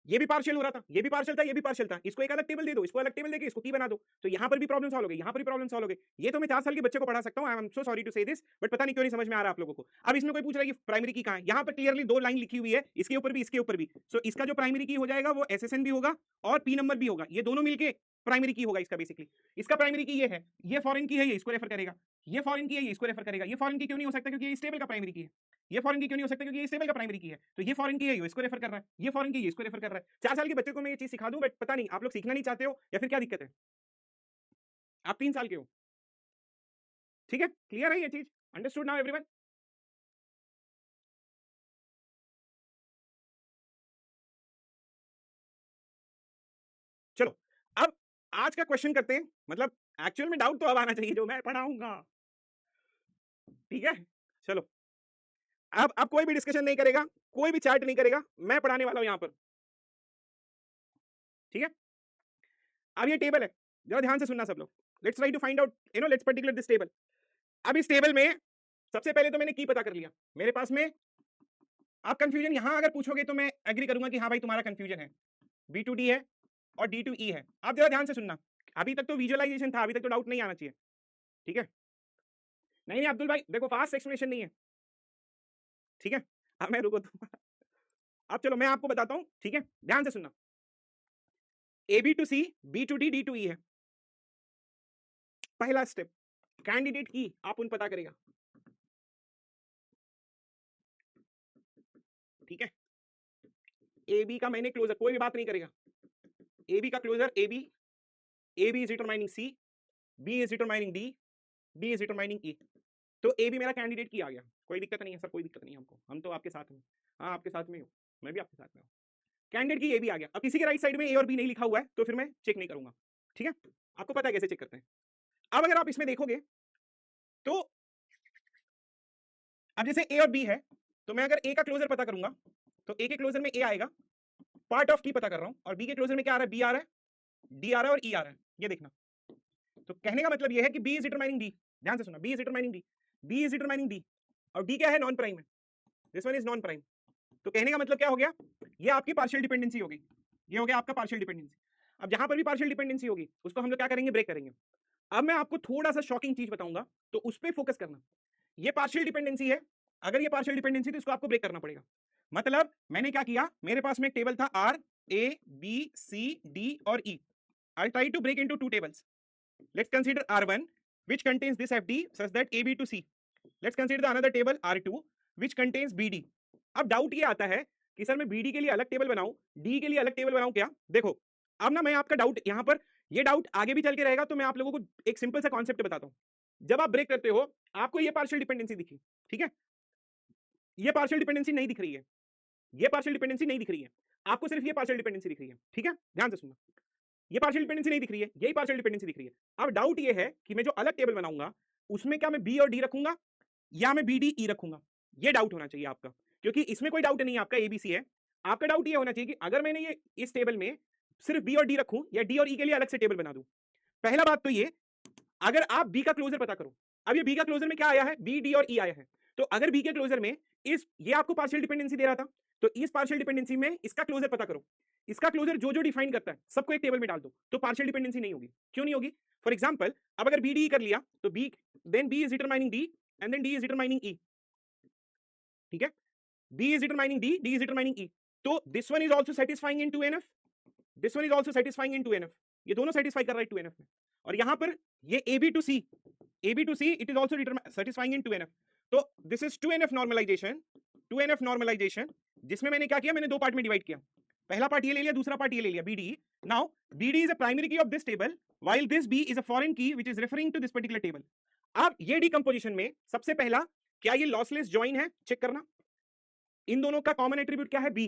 ये भी पार्शियल हो रहा था, ये भी पार्शियल था, ये भी पार्शियल था, इसको एक अलग टेबल दे दो, इसको अलग टेबल देके इसको की बना दो, तो यहाँ पर भी प्रॉब्लम सॉल्व हो गई, यहाँ पर भी प्रॉब्लम सॉल्व हो गई। ये तो मैं 4 साल के बच्चे को पढ़ा सकता हूँ, I am so sorry to say this, but पता नहीं क्यों नहीं समझ में आ रहा आप लोगों को। अब इसमें कोई पूछ रहा है कि प्राइमरी की कहाँ है, यहाँ पर क्लियरली 2 लाइन लिखी हुई है, इसके ऊपर भी इसके ऊपर भी, सो इसका जो प्राइमरी की हो जाएगा वो SSN भी होगा और P नंबर भी होगा, ये दोनों मिलके प्राइमरी की होगा इसका बेसिकली। इसका प्राइमरी की ये है, ये फॉरेन की है, ये इसको रेफर करेगा, ये फॉरेन की है, ये इसको रेफर करेगा। ये फॉरेन की क्यों नहीं हो सकता? क्योंकि ये स्टेबल का प्राइमरी की है। ये फॉरेन की क्यों नहीं हो सकता? क्योंकि ये स्टेबल का प्राइमरी की है। तो ये फॉरेन की है, ये इसको रेफर कर रहा है, ये फॉरेन की, ये इसको रेफर कर रहा है। 4 साल के बच्चे को मैं ये चीज सिखा दूं, बट पता नहीं आप लोग सीखना नहीं चाहते हो या फिर क्या दिक्कत है? आप 3 साल के हो, ठीक है? क्लियर है ये चीज? Understood now everyone? चलो अब आज का क्वेश्चन करते हैं, मतलब एक्चुअल में डाउट तो अब आना चाहिए जो मैं पढ़ाऊंगा, ठीक है? चलो अब कोई भी डिस्कशन नहीं करेगा, कोई भी चैट नहीं करेगा, मैं पढ़ाने वाला हूं यहां पर, ठीक है? अब ये टेबल है, जरा ध्यान से सुनना सब लोग। Let's try to find out, let's particular this table. अब इस टेबल में सबसे पहले तो मैंने की पता कर लिया मेरे पास में। आप कंफ्यूजन यहां अगर पूछोगे तो मैं एग्री करूंगा कि हाँ भाई तुम्हारा कंफ्यूजन है, बी टू डी है और डी टू ई है। आप जरा ध्यान से सुनना, अभी तक तो विजुअलाइजेशन था, अभी तक तो डाउट नहीं आना चाहिए, ठीक है? नहीं नहीं अब्दुल भाई देखो, फास्ट एक्सप्लेनेशन नहीं है, ठीक है? अब मैं रुको तुम, अब चलो मैं आपको बताता हूं, ठीक है? ध्यान से सुनना। A B to C, B to D, D to E है पहला स्टेप। कैंडिडेट की आप उन पता करेगा, ठीक है? ए बी का मैंने क्लोजर, कोई भी बात नहीं करेगा। ए बी का closure A B is determining C, B is determining D, D is determining E. तो ए बी मेरा कैंडिडेट की आ गया, कोई दिक्कत नहीं है सर, कोई दिक्कत नहीं है हमको, हम तो आपके साथ में। हाँ आपके साथ में हूँ, मैं भी आपके साथ में हूँ। कैंडिडेट की ए बी आ गया। अब किसी के राइट साइड में ए और बी नहीं लिखा हुआ है तो फिर मैं चेक नहीं करूंगा, ठीक है? आपको पता है कैसे चेक करते हैं। अब अगर आप इसमें देखोगे तो अब जैसे ए और बी है, तो मैं अगर ए का क्लोजर पता करूंगा तो ए के क्लोजर में ए आएगा, पार्ट ऑफ की पता कर रहा हूं, और बी के क्लोजर में क्या आ रहा है? बी आ रहा है, डी आ रहा है और ई आ रहा है, ये देखना। तो कहने का मतलब ये है कि बी इज डिटरमाइनिंग डी, ध्यान से सुना, B is determining D, B is determining D, और डी क्या है? नॉन प्राइम है, this one is non prime. तो कहने का मतलब क्या हो गया? ये आपकी पार्शियल डिपेंडेंसी होगी, ये हो गया आपका पार्शियल डिपेंडेंसी। अब जहां पर भी पार्शियल डिपेंडेंसी होगी उसको हम लोग क्या करेंगे? ब्रेक करेंगे। अब मैं आपको थोड़ा सा शॉकिंग चीज बताऊंगा, तो उस पर फोकस करना। ये पार्शियल डिपेंडेंसी है, अगर ये पार्शियल डिपेंडेंसी तो इसको आपको ब्रेक करना पड़ेगा। मतलब मैंने क्या किया, मेरे पास में एक टेबल था R A B C D और E. I try to break into two tables. Let's consider R1 which contains this FD such that AB to C. Let's consider the another table R2 which contains BD. अब doubt ये आता है कि sir मैं BD के लिए अलग table बनाऊं, D के लिए अलग टेबल बनाऊं क्या? देखो अब ना मैं आपका डाउट यहां पर, ये डाउट आगे भी चल के रहेगा, तो मैं आप लोगों को एक सिंपल सा कॉन्सेप्ट बताता हूं। जब आप ब्रेक करते हो आपको ये पार्शियल डिपेंडेंसी दिखी, ठीक है? ये पार्शियल डिपेंडेंसी नहीं दिख रही है, ये पार्शियल डिपेंडेंसी नहीं दिख रही है, आपको सिर्फ ये पार्शियल डिपेंडेंसी दिख रही है, ठीक है? ध्यान से सुनना, ये पार्शियल डिपेंडेंसी नहीं दिख रही है, यही पार्शियल डिपेंडेंसी दिख रही है। अब डाउट ये है कि मैं जो अलग टेबल बनाऊंगा उसमें क्या मैं बी और डी रखूंगा या मैं बी डी ई रखूंगा? ये डाउट होना चाहिए आपका, क्योंकि इसमें कोई डाउट नहीं है, आपका एबीसी है। आपका डाउट ये होना चाहिए कि अगर मैंने ये इस टेबल में सिर्फ बी और डी रखूं या डी और ई के लिए अलग से टेबल बना दूं। पहला बात तो ये, अगर आप बी का क्लोजर पता करो, अब ये बी का क्लोजर में क्या आया है? बी डी और ई आया है। तो अगर बी के क्लोजर में इस, ये आपको पार्शियल डिपेंडेंसी दे रहा था, तो इस पार्शियल डिपेंडेंसी में इसका क्लोजर पता करो। इसका क्लोजर जो जो डिफाइन करता है सबको एक टेबल में डाल दो, तो पार्शियल डिपेंडेंसी नहीं होगी। क्यों नहीं होगी? फॉर एग्जांपल अब अगर बी डी कर लिया तो B, then B is determining D and then D is determining E, ठीक है? B is determining D, D is determining E. तो this one is also satisfying in 2NF, this one is also satisfying in 2NF। ये दोनों satisfy कर रहा है 2NF में। और यहां पर ये AB to C, AB to C it is also satisfying in 2NF। तो this is 2NF normalisation, 2NF normalisation, जिसमें मैंने क्या किया? मैंने दो पार्ट में डिवाइड किया। पहला पार्ट ये ले लिया, दूसरा पार्ट ये ले लिया, BD। Now BD is a primary key of this table while this B is a foreign key which is referring to this particular table। अब ये डिकम्पोजिशन में सबसे पहला, क्या ये लॉसलेस ज्वाइन है? चेक करना। इन दोनों का कॉमन एट्रीब्यूट क्या है? बी।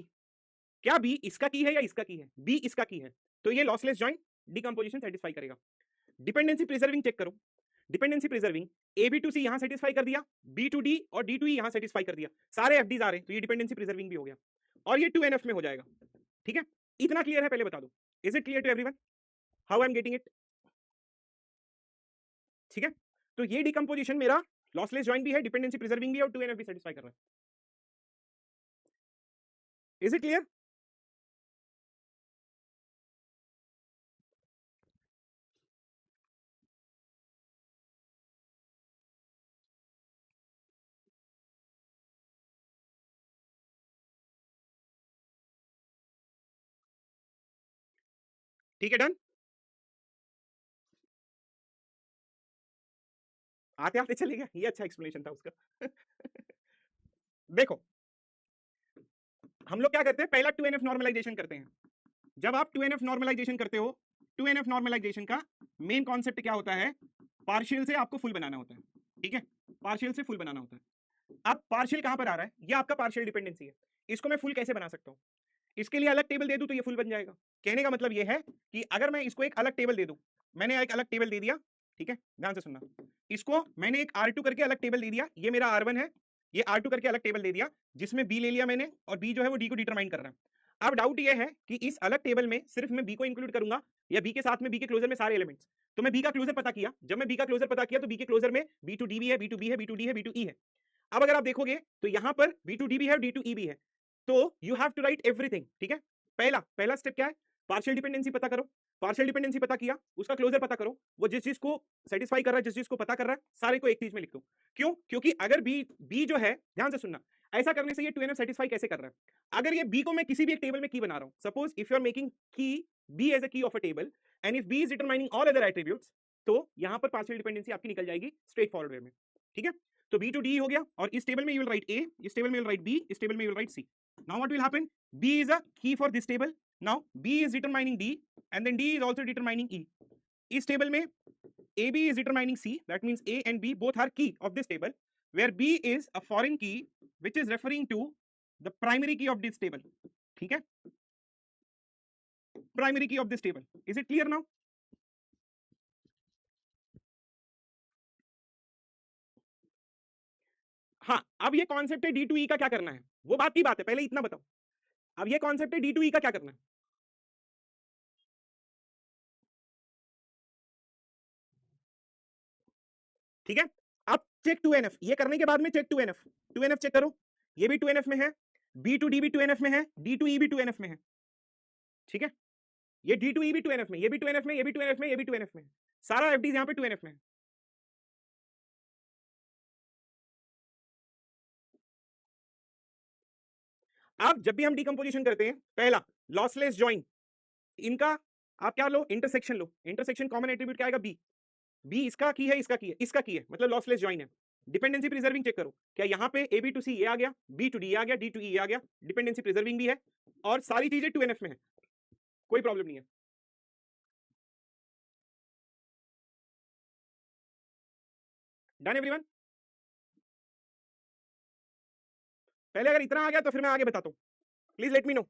क्या बी इसका की है या इसका की है? बी इसका की है, तो ये लॉसलेस ज्वाइन डिकम्पोजिशन सेटिस्फाई करेगा। डिपेंडेंसी प्रिजर्विंग चेक करो, dependency preserving A B to C यहां सेटिस्फाई कर दिया, बी टू डी और डी टू ई यहां सेटिस्फाई कर दिया, सारे एफडीज आ रहे हैं, तो ये डिपेंडेंसी प्रिजर्विंग भी हो गया, और ये 2NF में हो जाएगा, ठीक है? इतना क्लियर है? पहले बता दो, is it clear to everyone how I am getting it? ठीक है? तो ये डिकम्पोजिशन मेरा लॉसलेस ज्वाइन भी है, डिपेंडेंसी प्रिजर्विंग भी है, और 2NF भी सेटिस्फाई कर रहा है। Is it clear? ठीक है, डन। आते आते चले गया, ये अच्छा एक्सप्लेनेशन था उसका। देखो हम लोग क्या करते हैं, पहला 2NF नॉर्मलाइजेशन करते हैं। जब आप 2NF नॉर्मलाइजेशन करते हो, 2NF नॉर्मलाइजेशन का मेन कॉन्सेप्ट क्या होता है, पार्शियल से आपको फुल बनाना होता है, ठीक है, पार्शियल से फुल बनाना होता है। अब पार्शियल कहां पर आ रहा है, ये आपका पार्शियल डिपेंडेंसी है, इसको मैं फुल कैसे बना सकता हूं, इसके लिए अलग टेबल दे दूं तो ये फुल बन जाएगा। कहने का मतलब ये है कि अगर मैं इसको एक अलग टेबल दे दूं, मैंने एक अलग टेबल दे दिया, ठीक है, ध्यान से सुनना, इसको मैंने एक R2 करके अलग टेबल दे दिया, ये मेरा R1 है, ये R2 करके अलग टेबल दे दिया, जिसमें B ले लिया मैंने, और B जो है वो D को डिटरमाइन कर रहा है। अब डाउट ये है कि इस अलग टेबल में सिर्फ मैं B को इंक्लूड करूंगा या B के साथ में B के क्लोजर में सारे एलिमेंट्स। तो मैं B का क्लोजर पता किया, जब मैं B का क्लोजर पता किया तो B के क्लोजर में B2D भी है, B2B है, B2D है, B2E है। अब अगर आप देखोगे तो यहां पर B2D भी है और D2E भी है, तो you have to write everything, ठीक है। पहला स्टेप क्या है, पार्शियल डिपेंडेंसी पता करो, पार्शियल डिपेंडेंसी पता किया, उसका क्लोजर पता करो, वो जिस चीज को सेटिस्फाई कर रहा है, जिस चीज को पता कर रहा है, सारे को एक चीज में लिख दो। क्यों, क्योंकि अगर बी जो है, ध्यान से सुनना, ऐसा करने से ये 2NF सेटिस्फाई कैसे कर रहा है, अगर ये बी को मैं किसी भी एक टेबल में की बना रहा हूं, suppose if you are making key B as a key of a table and if B is determining all other attributes, तो यहां पर पार्शियल डिपेंडेंसी आपकी निकल जाएगी स्ट्रेट फॉरवर्ड वे में, ठीक है। तो बी टू डी हो गया, और इस टेबल में यू विल राइट ए, इस टेबल में यू विल राइट बी, इस टेबल में you will write C. Now what will happen, B is a key for this table, now B is determining D and then D is also determining E. इस table में AB is determining C, that means A and B both are key of this table, where B is a foreign key which is referring to the primary key of this table, ठीक है, primary key of this table. Is it clear now? हाँ, अब ये concept है D2E का क्या करना है, वो बात की बात है, पहले इतना बताओ। अब ये कॉन्सेप्ट है D2E का क्या करना है, ठीक है। अब चेक 2NF, ये करने के बाद में चेक 2NF, 2NF चेक करो, ये भी 2NF में है, B2D भी 2NF में है, D2E भी 2NF में है, ठीक है, ये D2E भी 2NF में, ये भी 2NF में, ये भी 2NF में, ये भी 2NF में, सारा FDs यहाँ पे 2NF में है। अब जब भी हम डिकम्पोजिशन करते हैं, पहला लॉसलेस ज्वाइन, इनका आप क्या लो, इंटरसेक्शन लो, इंटरसेक्शन कॉमन एट्रीब्यूट क्या आएगा, बी, बी इसका की है, इसका की है, इसका की है, मतलब लॉसलेस ज्वाइन है। डिपेंडेंसी प्रिजर्विंग चेक करो, क्या यहाँ पे ए बी टू सी ये आ गया, बी टू डी आ गया, डी टू ई आ गया, डिपेंडेंसी प्रिजर्विंग भी है, और सारी चीजें 2NF में है, कोई प्रॉब्लम नहीं है। डन एवरीवन, पहले अगर इतना आ गया तो फिर मैं आगे बताता हूँ, प्लीज लेट मी नो।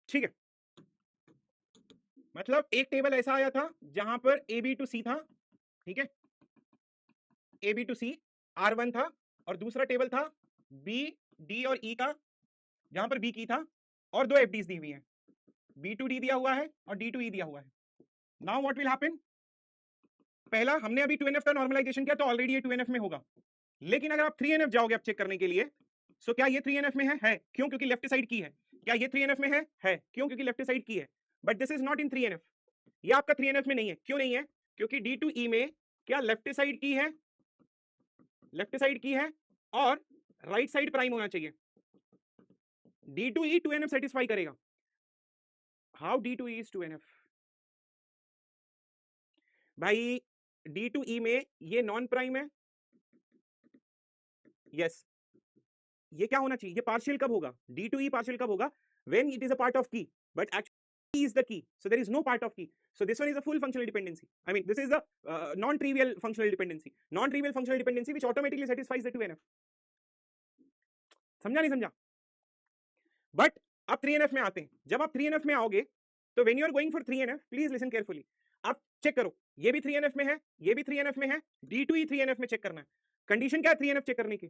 ठीक है, मतलब एक टेबल ऐसा आया था जहां पर ए बी टू सी था, ठीक है, A B to C R1 था, और दूसरा टेबल था बी डी और ई का, जहां पर बी की था, और दो एफडीज दी हुई हैं, B2D दिया हुआ है और D2E दिया हुआ है। नाउ व्हाट विल हैपन, पहला हमने अभी 2NF का नॉर्मलाइजेशन किया तो ऑलरेडी ये 2NF में होगा, लेकिन अगर आप 3NF जाओगे अब चेक करने के लिए, सो क्या ये 3NF में है क्यों, क्योंकि लेफ्ट साइड की है, क्या ये 3NF में है क्यों, क्योंकि लेफ्ट साइड की है, but this is not in 3NF, ये आपका 3NF में नहीं है, क्यों नहीं है, क्योंकि D2E में क्या लेफ्ट साइड की है, लेफ्ट साइड की है, और राइट साइड प्राइम होना चाहिए, D2E 2NF सेटिस्फाई करेगा। हाउ D2E is 2NF, भाई D2E में ये नॉन प्राइम है, यस, ये क्या होना चाहिए, ये पार्शियल कब होगा, D2E पार्शियल कब होगा, when it is a part of key, but actually is the key, so there is no part of key, so this one is a full functional dependency, I mean this is the non-trivial functional dependency, non-trivial functional dependency which automatically satisfies the 2NF, समझा नहीं समझा। But आप 3NF में आते हैं, जब आप 3NF में आओगे तो when you are going for 3NF please listen carefully, आप चेक करो, ये भी 3NF में है, ये भी 3NF में है, D2E 3NF में चेक करना है। कंडीशन क्या है 3NF चेक करने की,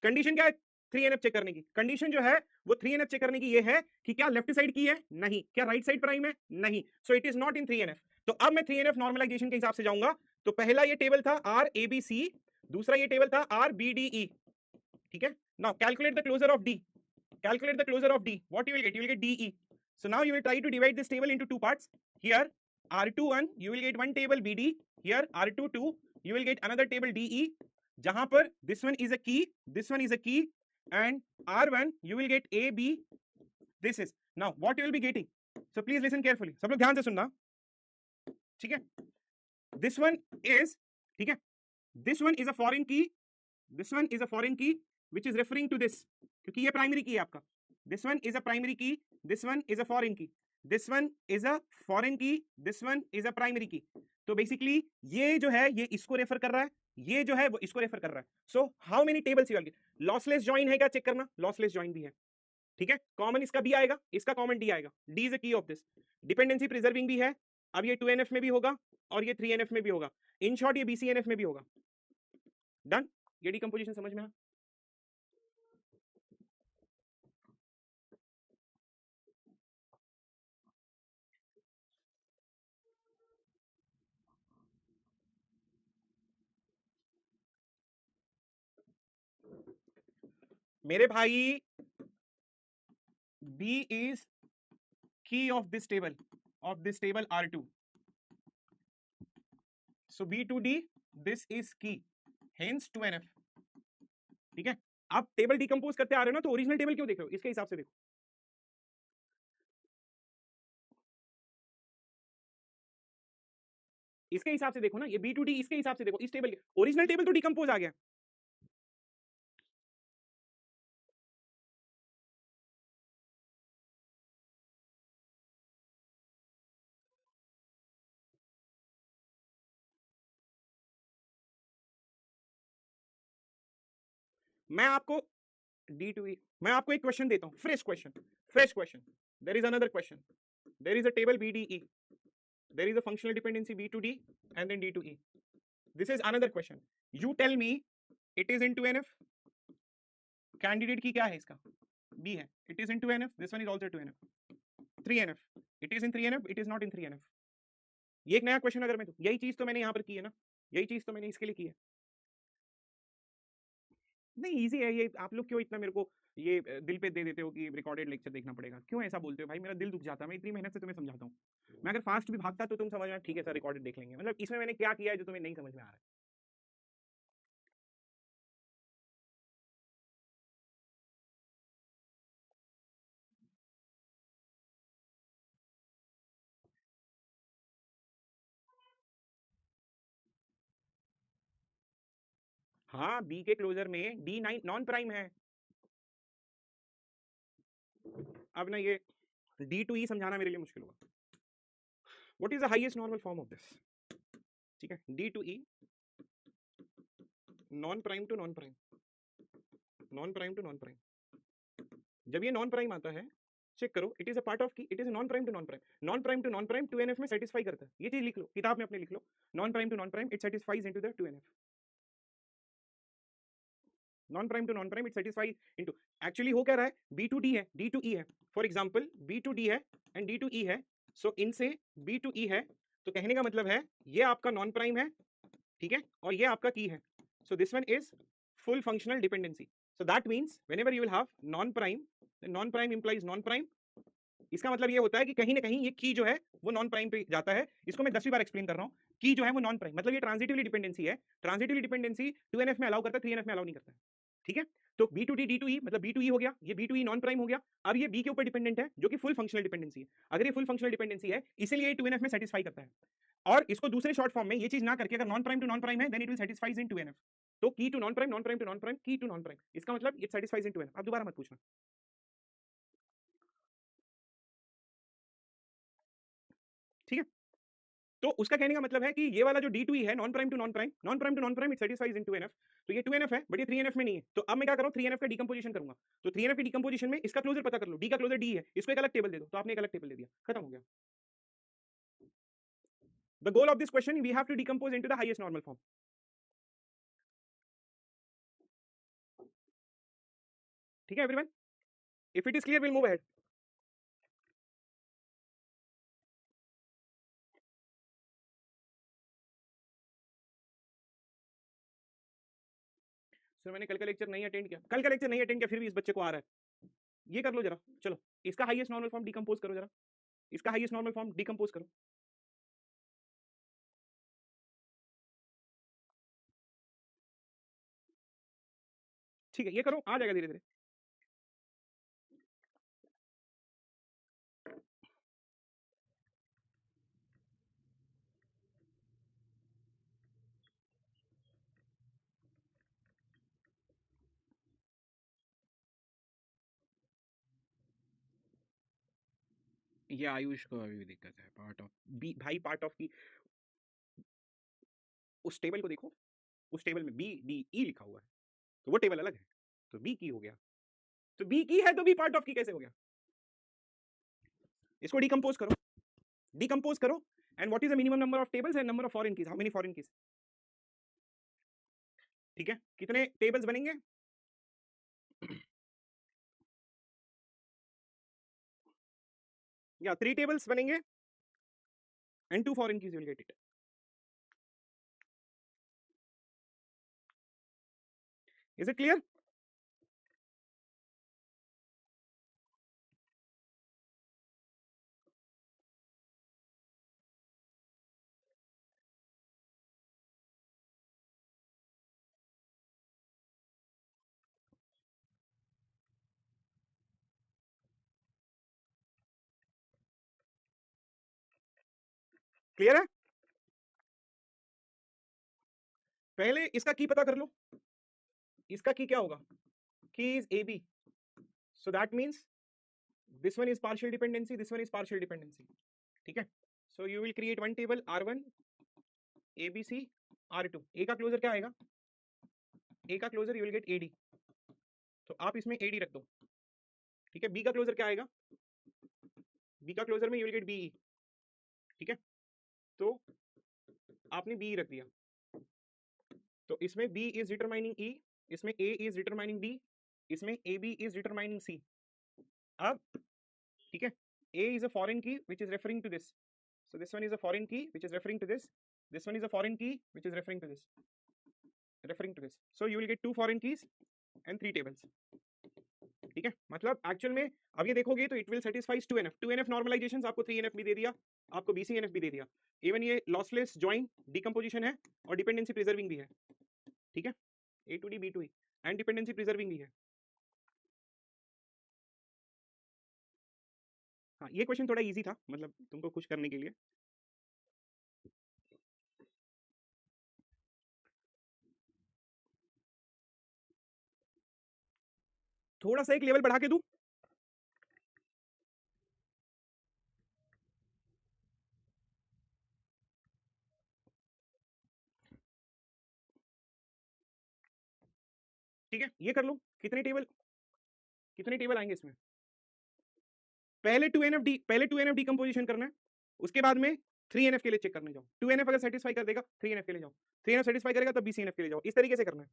कंडीशन क्या है 3NF चेक करने की, कंडीशन जो है वो 3NF चेक करने की ये है कि क्या लेफ्ट साइड की है, नहीं, क्या राइट साइड प्राइम है, नहीं, सो it is not in 3NF। तो अब मैं 3NF नॉर्मलाइजेशन के हिसाब से जाऊंगा, तो पहला ये टेबल था RABC, दूसरा ये टेबल था RBDE, ठीक है। Now calculate the closure of D, calculate the closure of D, what you will get, you will get DE. So now you will try to divide this table into two parts, here R21 you will get one table BD, here R22 you will get another table DE, जहां पर this one is a key, this one is a key, and R1 you will get A, B. This is now what you will be getting. So please listen carefully. सब लोग ध्यान से सुनना, ठीक है? This one is, ठीक है? This one is a foreign key. This one is a foreign key which is referring to this, क्योंकि ये primary key है आपका. This one is a primary key. This one is a foreign key. This one is a foreign key. This one is a primary key. तो basically ये जो है ये इसको रेफर कर रहा है, ये जो है वो इसको रेफर कर रहा है. So how many tables you will gate. Lossless join है क्या चेक करना, लॉसलेस जॉइन भी है, ठीक है. कॉमन इसका बी आएगा, इसका कॉमन डी आएगा. D is a key of this. Dependency preserving भी है. अब ये 2NF में भी होगा और ये 3NF में भी होगा. इन शॉर्ट ये BCNF में भी होगा. डन. ये डिकम्पोजिशन समझ में आ. मेरे भाई B is key of this table R2. So B to D, this is key, hence 2NF. ठीक है. आप टेबल डिकम्पोज करते आ रहे हो ना, तो ओरिजिनल टेबल क्यों देख रहे हो, इसके हिसाब से देखो. इसके हिसाब से देखो ना, ये B to D इसके हिसाब से देखो, इस टेबल के ओरिजिनल टेबल तो डिकम्पोज आ गया. मैं आपको D to E, मैं आपको एक क्वेश्चन देता हूं, fresh question. There is another question. There is a table BDE. There is a functional dependency B to D and then D to E. This is another question. You tell me it is in 2NF. Candidate की क्या है इसका? B है. It is in 2NF. This one is also 2NF. 3NF. It is in 3NF. It is not in 3NF. ये एक नया question अगर मैं दूं, यही चीज तो मैंने यहाँ पर की है ना, यही चीज तो मैंने इसके लिए की है. नहीं इजी है ये. आप लोग क्यों इतना मेरे को ये दिल पे दे देते हो कि रिकॉर्डेड लेक्चर देखना पड़ेगा, क्यों ऐसा बोलते हो भाई? मेरा दिल दुख जाता है. मैं इतनी मेहनत से तुम्हें समझाता हूँ. मैं अगर फास्ट भी भागता तो तुम समझना ठीक है सर रिकॉर्डेड देख लेंगे. मतलब इसमें मैंने क्या किया है जो तुम्हें नहीं समझ में आ रहा है. हाँ बी के क्लोजर में D9 नॉन प्राइम है. अब ना ये D to E समझाना मेरे लिए मुश्किल होगा. What is the highest normal form of this? ठीक है, D to E non prime to non prime, non prime to non prime. जब ये नॉन प्राइम आता है चेक करो, it is a part of key, it is non prime to non prime. Non prime to non prime 2NF में satisfy करता है. ये चीज लिख लो, किताब में अपने लिख लो. Non prime to non prime it satisfies into the 2NF. Non prime to non prime it satisfies into. Actually हो क्या रहा है, B to D है, D to E है. For example B to D है एंड D to E है. सो इनसे B to E है, तो कहने का मतलब है ये आपका नॉन प्राइम है, ठीक है, और ये आपका की है. So this one is full functional dependency. So that means whenever you will have non prime, non prime implies non prime. इसका मतलब ये होता है कि कहीं ना कहीं ये की जो है वो नॉन प्राइम पे जाता है. इसको मैं 10वीं बार एक्सप्लेन कर रहा हूँ. की जो है वो नॉन प्राइम मतलब ये ट्रांजिटिवली डिपेंडेंसी है. ट्रांजिटिवली डिपेंडेंसी 2NF में अलाउ करता है, 3NF में अलाउ नहीं करता है. ठीक है, तो B to D D to E मतलब B to E हो गया, ये B to E non prime हो गया. अब ये B के ऊपर डिपेंडेंट है जो कि फुल फंक्शनल डिपेंडेंसी है. अगर ये फुल फंक्शनल डिपेंडेंसी है इसीलिए ये 2NF में सेटिस्फाई करता है. और इसको दूसरे शॉर्ट फॉर्म में ये चीज ना करके अगर non prime to non prime है then it will satisfies in 2NF. तो key to non prime, non prime to non prime, key to non prime, इसका मतलब इट सेटिस्फाइज इन 2NF. अब दोबारा मत पूछना. ठीक है, तो उसका कहने का मतलब है कि ये वाला जो D to E है non prime to non prime, non prime to non prime it satisfies in 2NF. तो ये 2NF है बट ये 3NF में नहीं है. तो अब मैं क्या करूं, 3NF का डिकम्पोजिशन करूंगा. तो 3NF की डिकम्पोजिशन में इसका क्लोजर पता कर लो. D का क्लोजर D है, इसको एक अलग टेबल दे दो. तो आपने एक अलग टेबल दे दिया, खत्म हो गया. The goal of this question we have to decompose into the highest normal form. ठीक है everyone, if it is clear will move ahead. Sir मैंने कल का लेक्चर नहीं अटेंड किया, कल का लेक्चर नहीं अटेंड किया, फिर भी इस बच्चे को आ रहा है. ये कर लो जरा, चलो इसका हाईएस्ट नॉर्मल फॉर्म डिकम्पोज करो जरा. इसका हाईएस्ट नॉर्मल फॉर्म डिकम्पोज करो. ठीक है ये करो, आ जाएगा धीरे धीरे. ये आयुष को अभी भी दिक्कत है। पार्ट ऑफ बी भाई, पार्ट ऑफ की उस टेबल को देखो, उस टेबल में बी डी ई लिखा हुआ है, तो वो टेबल अलग है, तो बी की हो गया। तो बी की है तो बी पार्ट ऑफ की कैसे हो गया? इसको डिकम्पोज करो, डिकम्पोज करो। And what is the minimum number of tables and number of foreign keys? How many foreign keys? ठीक है, कितने टेबल्स बनेंगे? या 3 टेबल्स बनेंगे and 2 foreign keys, you will get it. Is it clear? Clear है? पहले इसका की पता कर लो। इसका की क्या होगा? Key is A B, so that means this one is partial dependency, this one is partial dependency. ठीक है, so you will create one table R1 ABC R2। A का क्लोजर क्या आएगा? A का closure you will get AD, तो आप इसमें AD रख दो। ठीक है, B का क्लोजर क्या आएगा? B का क्लोजर में you will get BE। ठीक है, तो आपने BE रख दिया, तो इसमें B is determining E, इसमें A is determining B, इसमें AB is determining C। अब ठीक है, A is a foreign key which is referring to this, so this one is a foreign key which is referring to this, this one is a foreign key which is referring to this, so you will get 2 foreign keys and 3 tables। ठीक है, मतलब actual में अब ये देखोगे तो it will satisfies 2NF, 2NF नॉर्मलाइजेशंस आपको 3NF भी दे दिया, आपको BCNF भी दे दिया, इवन ये लॉसलेस जॉइन डिकम्पोजिशन है और डिपेंडेंसी प्रिजर्विंग भी है। ठीक है, A to D B to E and dependency preserving भी है। हाँ, ये क्वेश्चन थोड़ा इजी था, मतलब तुमको खुश करने के लिए। थोड़ा सा एक लेवल बढ़ा के दूं? ठीक है, ये कर लो। कितने टेबल आएंगे इसमें? पहले 2NF डिकम्पोजिशन करना है, उसके बाद में 3NF के लिए चेक करने जाओ। 2NF अगर सेटिस्फाई कर देगा 3NF के लिए जाओ, 3NF सेटिस्फाई करेगा तब BCNF के लिए जाओ। इस तरीके से करना है।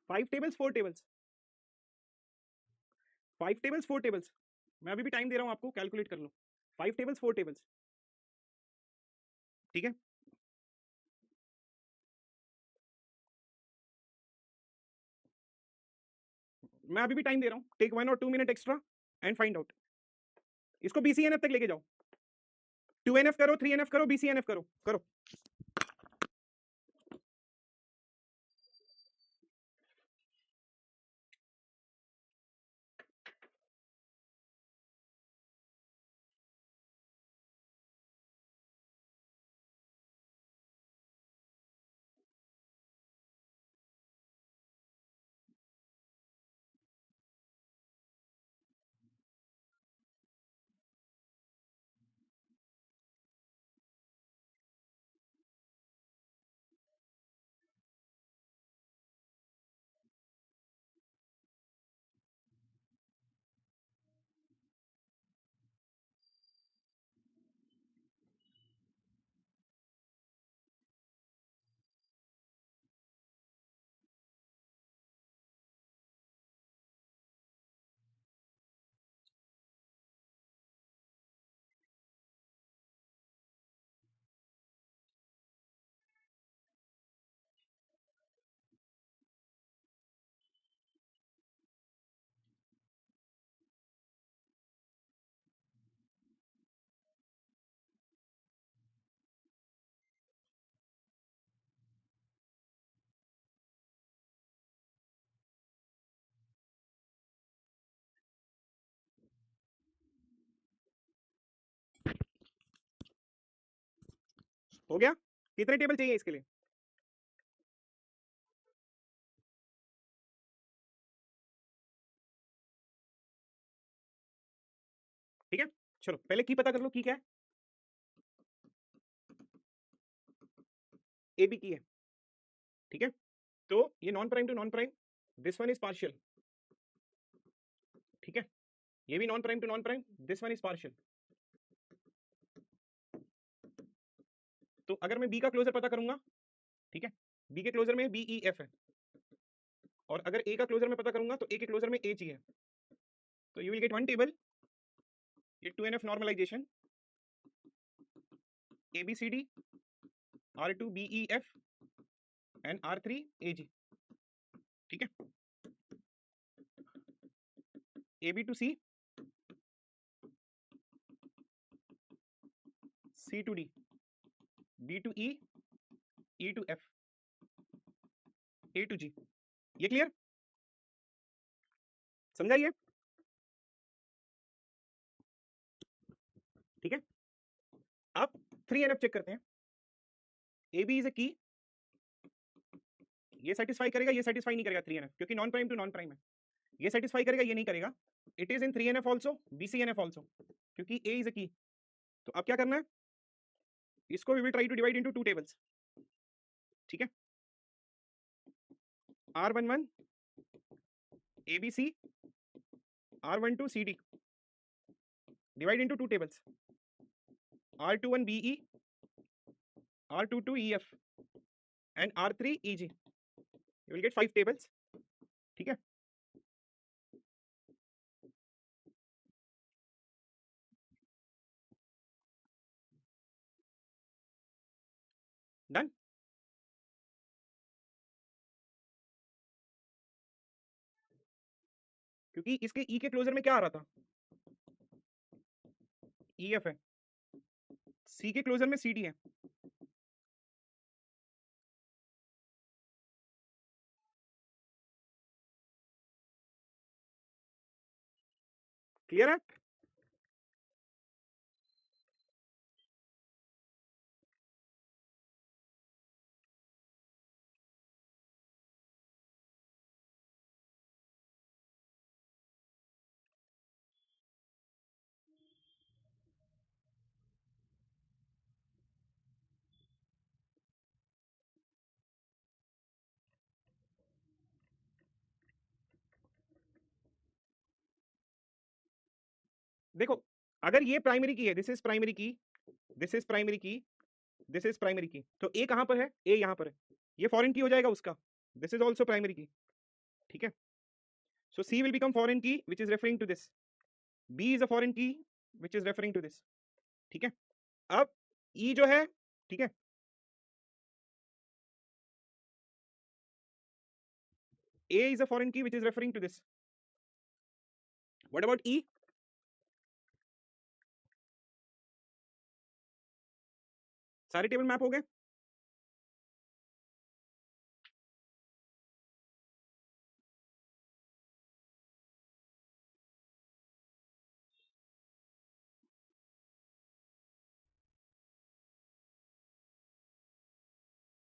5 टेबल्स 4 टेबल्स, 5 टेबल्स 4 टेबल्स, मैं अभी भी टाइम दे रहा हूं आपको, कैलकुलेट कर लो। 5 टेबल्स 4 टेबल्स। ठीक है, मैं अभी भी टाइम दे रहा हूं, टेक 1 और 2 minute extra and find out. इसको BCNF तक लेके जाओ, 2NF करो, 3NF करो, BCNF करो, करो। हो गया? कितने टेबल चाहिए इसके लिए? ठीक है, चलो पहले की पता कर लो, की क्या है? ए बी की है, ठीक है। तो ये non prime to non prime, this one is partial, ठीक है। ये भी non prime to non prime, this one is partial. तो अगर मैं बी का क्लोजर पता करूंगा, ठीक है, बी के क्लोजर में बी ई एफ है, और अगर ए का क्लोजर में पता करूंगा तो ए के क्लोजर में ए जी है, तो you will get one table, ये 2NF normalization A B C D R2 B E F and R3 A G, ठीक है। A B to C, C to D, D to E to F, A to G, ये clear? समझाइए, ठीक है। अब 3NF check करते हैं। ए B is a की, ये सेटिस्फाई करेगा, ये सेटिस्फाई नहीं करेगा 3NF, क्योंकि non prime to non prime है। ये सेटिस्फाई करेगा, ये नहीं करेगा। It is in 3NF also, BCNF also, क्योंकि ए इज ए की। तो अब क्या करना है, इसको we will try to divide into two tables, ठीक है। R11 ABC, R12 CD, divide into two tables, R21 BE, R22 EF and R3 EG, you will get 5 tables, ठीक है। डन। क्योंकि इसके ई के क्लोजर में क्या आ रहा था, EF है, सी के क्लोजर में CD है, क्लियर है? देखो, अगर ये प्राइमरी की है, दिस इज प्राइमरी की, दिस इज प्राइमरी की, दिस इज प्राइमरी की, तो ए कहां पर है, ए यहां पर है, ये फॉरेन की हो जाएगा उसका, this is also primary key, ठीक है। So C will become foreign key which is referring to this, B is a foreign key which is referring to this, ठीक है। अब ई जो है, ठीक है, ए is a foreign key which is referring to this, what about E? सारे table map हो गए?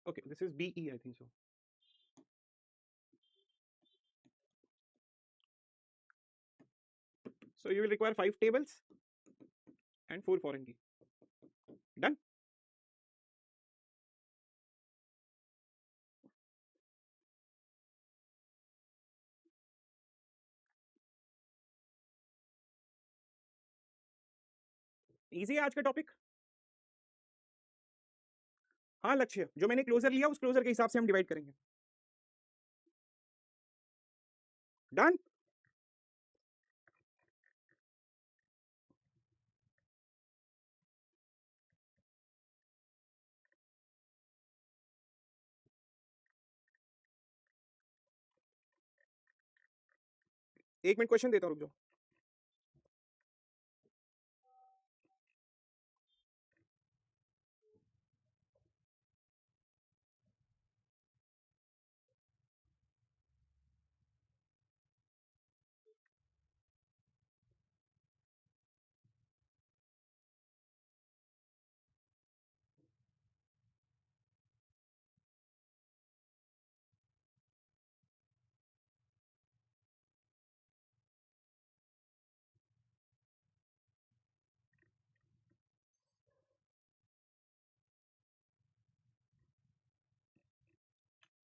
okay, this is BE, I think so. So you will require 5 tables and 4 foreign key. Done? Easy है आज का topic? हाँ, लक्ष्य जो मैंने क्लोजर लिया उस क्लोजर के हिसाब से हम डिवाइड करेंगे। डन? एक मिनट क्वेश्चन देता हूँ, रुक जाओ।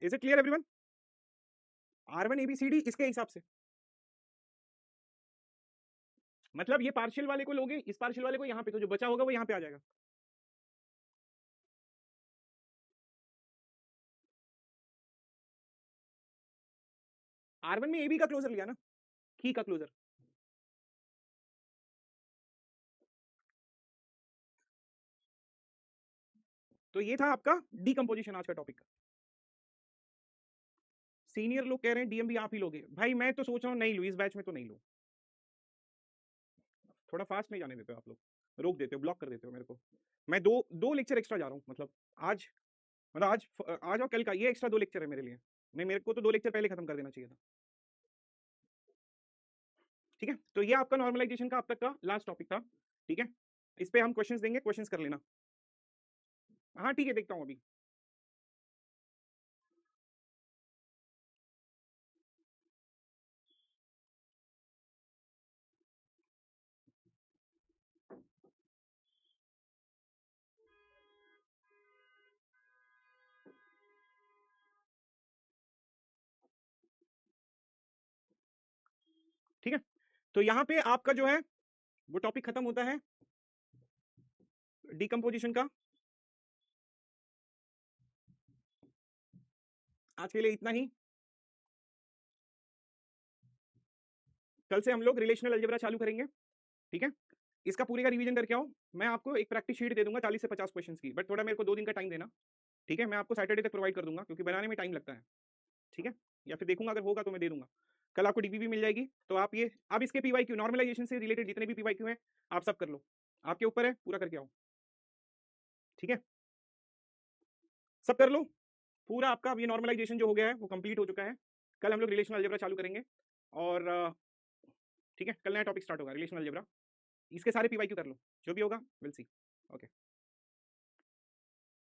Is it clear everyone? R1 ABCD इसके हिसाब से, मतलब ये पार्शियल वाले को लोगे, इस पार्शियल वाले को यहाँ पे, तो जो बचा होगा वो यहाँ पे आ जाएगा। R1 में AB का क्लोजर लिया ना, की का क्लोजर। तो ये था आपका डीकंपोजिशन आज का टॉपिक। सीनियर लोग कह रहे हैं डीएमबी आप ही लोगे, भाई मैं तो सोच रहा हूँ नहीं लूँ, इस बैच में तो नहीं लूँ। थोड़ा फास्ट नहीं जाने देते हो आप लोग, रोक देते हो, ब्लॉक कर देते हो मेरे को। मैं दो लेक्चर एक्स्ट्रा जा रहा हूँ, मतलब आज आज और कल का ये एक्स्ट्रा 2 लेक्चर है मेरे लिए। नहीं, मेरे को तो 2 लेक्चर पहले खत्म कर देना चाहिए था। ठीक है, तो ये आपका नॉर्मलाइजेशन का अब तक का लास्ट टॉपिक था। ठीक है, इस पे हम क्वेश्चंस देंगे, क्वेश्चंस कर लेना। हाँ ठीक है, देखता हूँ अभी। ठीक है, तो यहाँ पे आपका जो है वो टॉपिक खत्म होता है डीकंपोजिशन का। आज के लिए इतना ही। कल से हम लोग रिलेशनल अलजेब्रा चालू करेंगे। ठीक है, इसका पूरे का रिवीजन करके आओ। मैं आपको एक प्रैक्टिस शीट दे दूंगा 40 से 50 क्वेश्चंस की, बट थोड़ा मेरे को 2 दिन का टाइम देना। ठीक है, मैं आपको सैटरडे तक प्रोवाइड कर दूंगा क्योंकि बनाने में टाइम लगता है। ठीक है, या फिर देखूंगा अगर होगा तो मैं दे दूंगा। कल आपको डीपीपी मिल जाएगी, तो आप ये अब इसके पीवाईक्यू नॉर्मलाइजेशन से रिलेटेड जितने भी पीवाईक्यू हैं आप सब कर लो, आपके ऊपर है, पूरा करके आओ। ठीक है, सब कर लो पूरा। आपका अब ये नॉर्मलाइजेशन जो हो गया है वो कंप्लीट हो चुका है। कल हम लोग रिलेशनल अलजेब्रा चालू करेंगे और ठीक है, कल नया टॉपिक स्टार्ट होगा रिलेशनल अलजेब्रा। इसके सारे पीवाईक्यू कर लो, जो भी होगा विल सी। ओके।